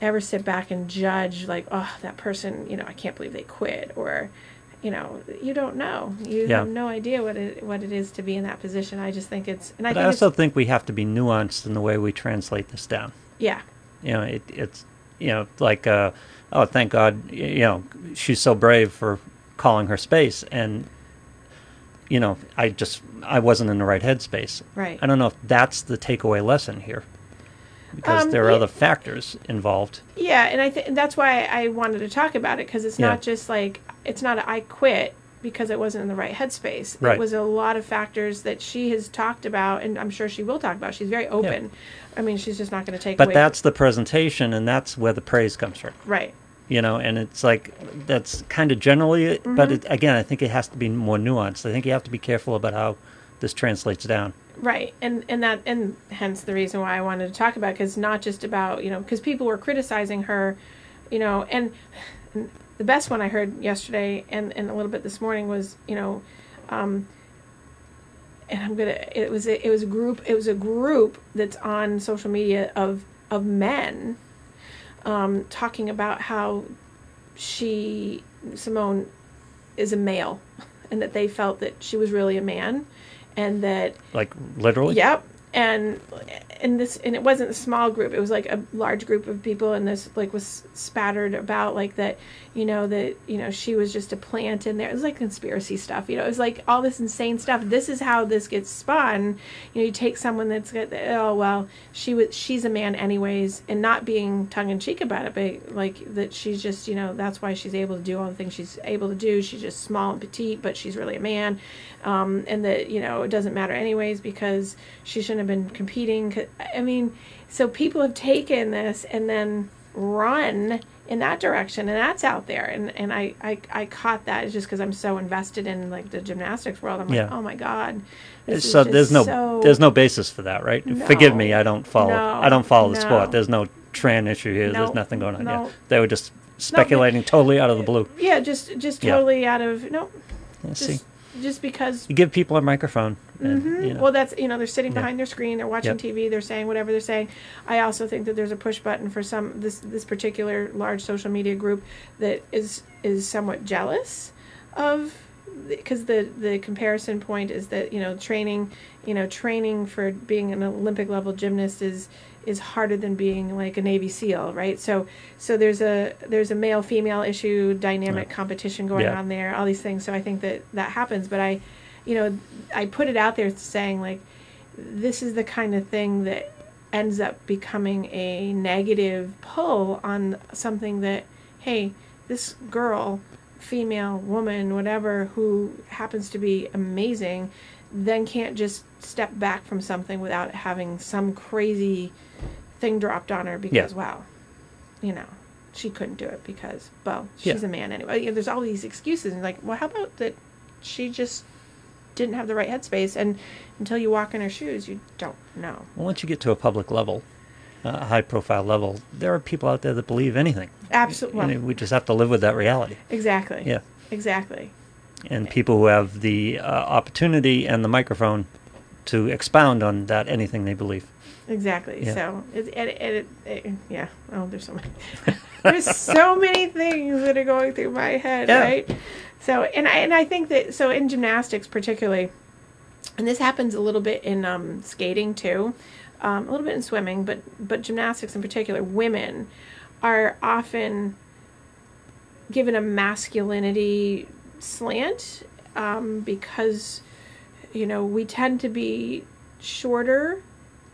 A: ever sit back and judge, like, oh, that person, I can't believe they quit, or, you don't know. You have no idea what it is to be in that position. I just think it's, and I also
B: think we have to be nuanced in the way we translate this down.
A: Yeah.
B: It's like, oh, thank God, she's so brave for calling her space, and I wasn't in the right headspace.
A: Right.
B: I don't know if that's the takeaway lesson here, because there are other factors involved.
A: Yeah, and I think that's why I wanted to talk about it, because it's not just like, it's not I quit because it wasn't in the right headspace.
B: Right.
A: It was a lot of factors that she has talked about, and I'm sure she will talk about. She's very open. Yeah. I mean, she's just not going to take away.
B: But that's the presentation, and that's where the praise comes from.
A: Right.
B: And it's like, that's kind of generally it, but again, I think it has to be more nuanced. I think you have to be careful about how this translates down.
A: Right, and hence the reason why I wanted to talk about it, because not just about, because people were criticizing her, and the best one I heard yesterday and a little bit this morning was, and it was a group that's on social media of men, talking about how Simone is a male, and that they felt that she was really a man, and that, like,
B: literally.
A: Yep. And it wasn't a small group. It was like a large group of people, and this like was spattered about, like, that she was just a plant in there. It was like conspiracy stuff. It was like all this insane stuff. This is how this gets spun. You take someone that's got, oh well, she's a man anyways, and not being tongue in cheek about it, but like that she's just, that's why she's able to do all the things she's able to do. She's just small and petite, but she's really a man, and that it doesn't matter anyways because she shouldn't have been competing. I mean, so people have taken this and then run in that direction, and that's out there, and I caught that. It's just because I'm so invested in, like, the gymnastics world. I'm like, oh my God,
B: so there's no basis for that, right?
A: No,
B: Forgive me, I don't follow the sport.
A: No.
B: There's no tran issue here. There's nothing going on.
A: No.
B: Yeah, they were just speculating totally out of the blue.
A: Yeah, just totally out of just because
B: you give people a microphone. And,
A: Well, that's, they're sitting behind their screen, they're watching TV, they're saying whatever they're saying. I also think that there's a push button for this particular large social media group that is somewhat jealous of, because the comparison point is that training for being an Olympic level gymnast is harder than being like a Navy SEAL, right? So there's a male female issue dynamic competition going on there, all these things. So I think that happens, but I put it out there saying, like, this is the kind of thing that ends up becoming a negative pull on something that, hey, this girl, female, woman, whatever, who happens to be amazing, then can't just step back from something without having some crazy thing dropped on her because, wow, she couldn't do it because, well, she's a man anyway. There's all these excuses, and like, well, how about that she just didn't have the right headspace, and until you walk in her shoes, you don't know.
B: Well, once you get to a public level, a high-profile level, there are people out there that believe anything.
A: Absolutely.
B: And we just have to live with that reality.
A: Exactly.
B: Yeah.
A: Exactly.
B: And people who have the opportunity and the microphone to expound on that, anything they believe.
A: Exactly. Yeah. So yeah. Oh, there's so many. There's so many things that are going through my head, right? So, and I think that, so in gymnastics particularly, and this happens a little bit in skating too, a little bit in swimming, but gymnastics in particular, women are often given a masculinity slant because, we tend to be shorter,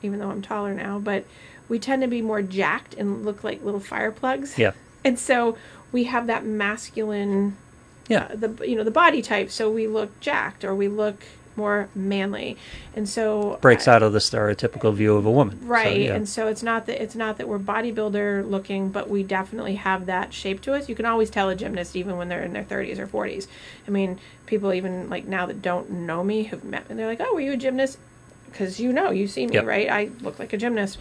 A: even though I'm taller now, but we tend to be more jacked and look like little fire plugs.
B: Yeah.
A: And so we have that masculine, the body type. So we look jacked, or we look more manly, and so
B: breaks out of the stereotypical view of a woman.
A: Right. So, and so it's not that we're bodybuilder looking, but we definitely have that shape to us. You can always tell a gymnast even when they're in their 30s or 40s. I mean, people even like now that don't know me have met, and they're like, "Oh, were you a gymnast?" because you see me, right? I look like a gymnast,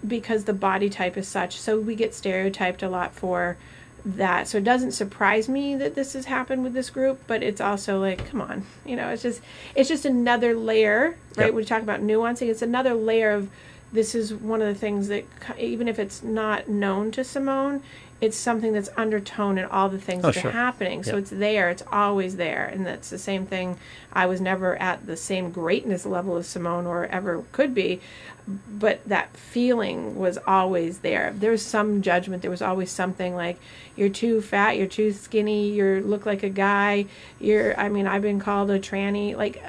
A: because the body type is such. So we get stereotyped a lot for that. So it doesn't surprise me that this has happened with this group, but it's also like, come on, it's just another layer, right? We talk about nuancing. It's another layer of, this is one of the things that, even if it's not known to Simone, it's something that's undertone in all the things that are happening. So it's there. It's always there. And that's the same thing. I was never at the same greatness level as Simone or ever could be, but that feeling was always there. There was some judgment. There was always something like, you're too fat, you're too skinny, you look like a guy, I've been called a tranny. Like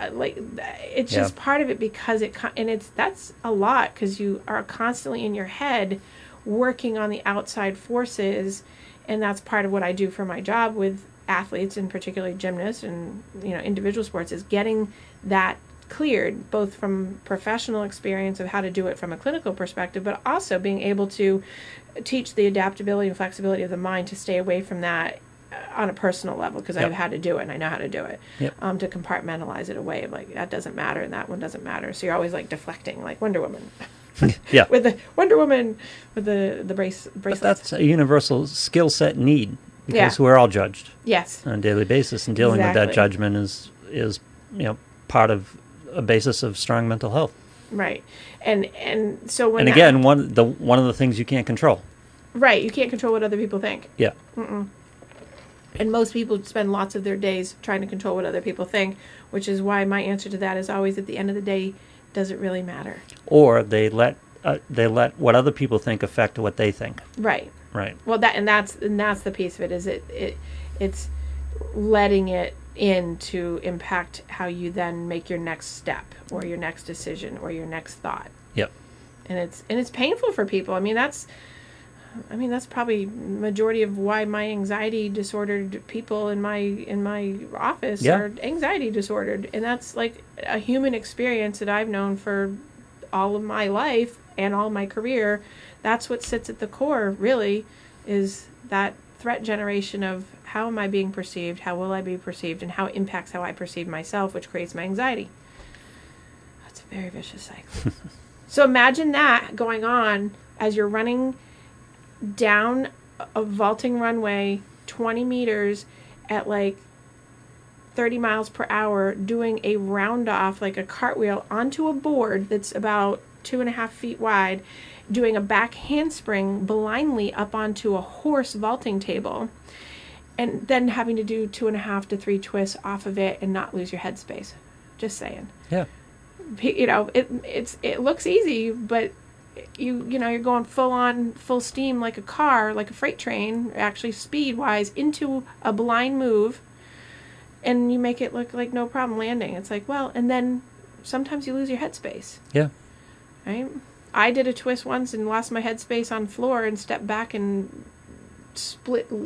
A: it's just part of it, because that's a lot, because you are constantly in your head working on the outside forces, and that's part of what I do for my job with athletes, and particularly gymnasts and individual sports, is getting that cleared, both from professional experience of how to do it from a clinical perspective, but also being able to teach the adaptability and flexibility of the mind to stay away from that on a personal level, because I've had to do it and I know how to do it, to compartmentalize it away, like that doesn't matter and that one doesn't matter. So you're always like deflecting, like Wonder Woman. With the Wonder Woman with the bracelet.
B: But that's a universal skill set need, because we're all judged on a daily basis, and dealing with that judgment is part of a basis of strong mental health.
A: Right. And so when
B: again, one of the things you can't control.
A: Right, you can't control what other people think.
B: Yeah.
A: And most people spend lots of their days trying to control what other people think, which is why my answer to that is always, at the end of the day, does it really matter? Or
B: they let what other people think affect what they think.
A: Right.
B: Right.
A: Well, that's the piece of it, is it's letting it in to impact how you then make your next step or your next decision or your next thought.
B: Yep.
A: And it's painful for people. That's probably majority of why my anxiety disordered people in my office are anxiety disordered, and that's like a human experience that I've known for all of my life and all my career. That's what sits at the core, really, is that threat generation of how am I being perceived, how will I be perceived, and how it impacts how I perceive myself, which creates my anxiety. That's a very vicious cycle. So imagine that going on as you're running down a vaulting runway 20 meters at like 30 miles per hour, doing a round off, like a cartwheel, onto a board that's about 2.5 feet wide, doing a back handspring blindly up onto a horse vaulting table, and then having to do 2.5 to 3 twists off of it and not lose your headspace. Just saying.
B: Yeah.
A: It looks easy, but you're going full steam like a car, like a freight train, actually speed wise, into a blind move, and you make it look like no problem landing. It's like, well, and then sometimes you lose your headspace.
B: Yeah.
A: Right? I did a twist once and lost my headspace on floor and stepped back and split in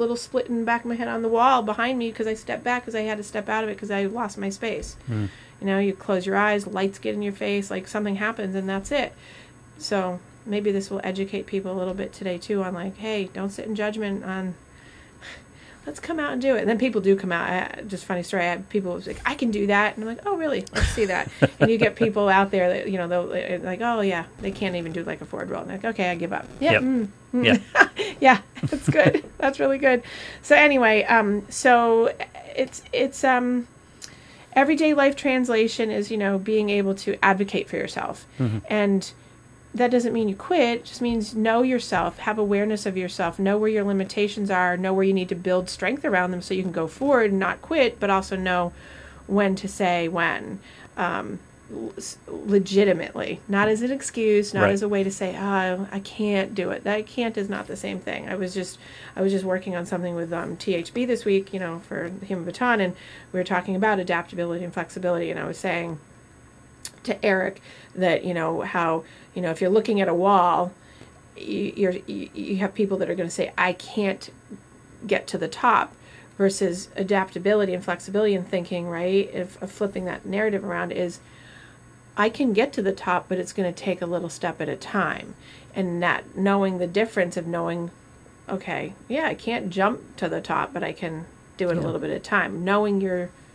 A: the back of my head on the wall behind me, because I stepped back because I had to step out of it because I lost my space. You close your eyes, lights get in your face, like something happens, and that's it. So maybe this will educate people a little bit today too on like, hey, don't sit in judgment on, let's come out and do it. And then people do come out. Just funny story, I have people like, I can do that, and I'm like, oh really? Let's see that. And you get people out there that they'll like, oh yeah, they can't even do like a forward roll. And like, okay, I give up. Yeah.
B: Yeah.
A: Yeah, that's good. That's really good. So anyway, so it's everyday life translation is being able to advocate for yourself. And that doesn't mean you quit. It just means know yourself, have awareness of yourself, know where your limitations are, know where you need to build strength around them so you can go forward and not quit, but also know when to say when, legitimately, not as an excuse, not as a way to say, oh, I can't do it. That can't is not the same thing. I was just working on something with THB this week, for the Human Baton, and we were talking about adaptability and flexibility, and I was saying to Eric that how if you're looking at a wall, you have people that are going to say, I can't get to the top, versus adaptability and flexibility and thinking, right, of flipping that narrative around is, I can get to the top, but it's going to take a little step at a time. And that knowing the difference of knowing, okay, yeah, I can't jump to the top, but I can do it a little bit at a time. Knowing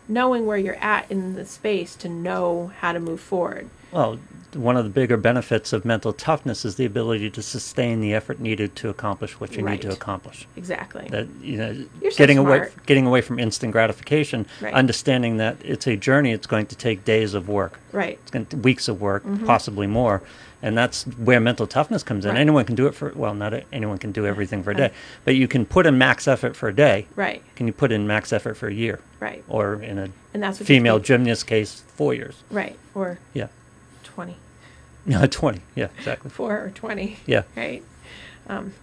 A: where you're at in the space to know how to move forward.
B: Well, one of the bigger benefits of mental toughness is the ability to sustain the effort needed to accomplish what you need to accomplish.
A: Exactly.
B: That
A: You're so
B: getting
A: smart.
B: away from instant gratification, understanding that it's a journey. It's going to take days of work.
A: Right.
B: It's going to weeks of work, possibly more, and that's where mental toughness comes in.
A: Right.
B: Anyone can do it not anyone can do everything for a day, but you can put in max effort for a day.
A: Right.
B: Can you put in max effort for a year?
A: Right.
B: Or in a
A: And that's what
B: female gymnast case, 4 years.
A: Right. Or
B: Yeah.
A: 20.
B: No, 20. Yeah, exactly.
A: 4 or 20.
B: Yeah.
A: Right.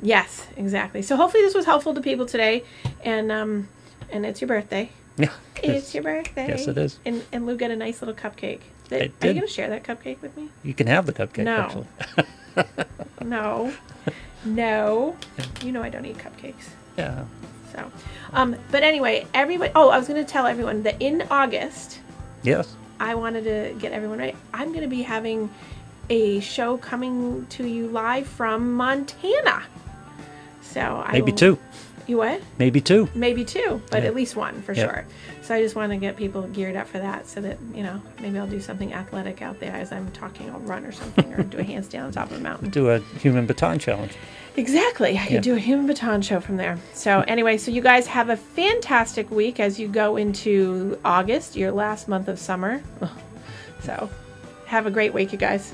A: Yes, exactly. So hopefully this was helpful to people today, and it's your birthday.
B: Yeah.
A: It's your birthday.
B: Yes, it is.
A: And Lou got a nice little cupcake.
B: I
A: Are you
B: did.
A: going to share that cupcake with me?
B: You can have the cupcake,
A: No.
B: actually.
A: No. No. You know I don't eat cupcakes.
B: Yeah.
A: So, but anyway, everybody. Oh, I was going to tell everyone that in August,
B: Yes.
A: I wanted to get everyone right. I'm going to be having a show coming to you live from Montana. So
B: Maybe two.
A: You what?
B: Maybe two.
A: Maybe two, but
B: Yeah.
A: at least one for
B: Yeah.
A: sure. So I just want to get people geared up for that, so that maybe I'll do something athletic out there as I'm talking. I'll run or something, or do a handstand on top of a mountain.
B: Do a human baton challenge.
A: Exactly. I could do a human baton show from there. So anyway, so you guys have a fantastic week as you go into August, your last month of summer. So have a great week, you guys.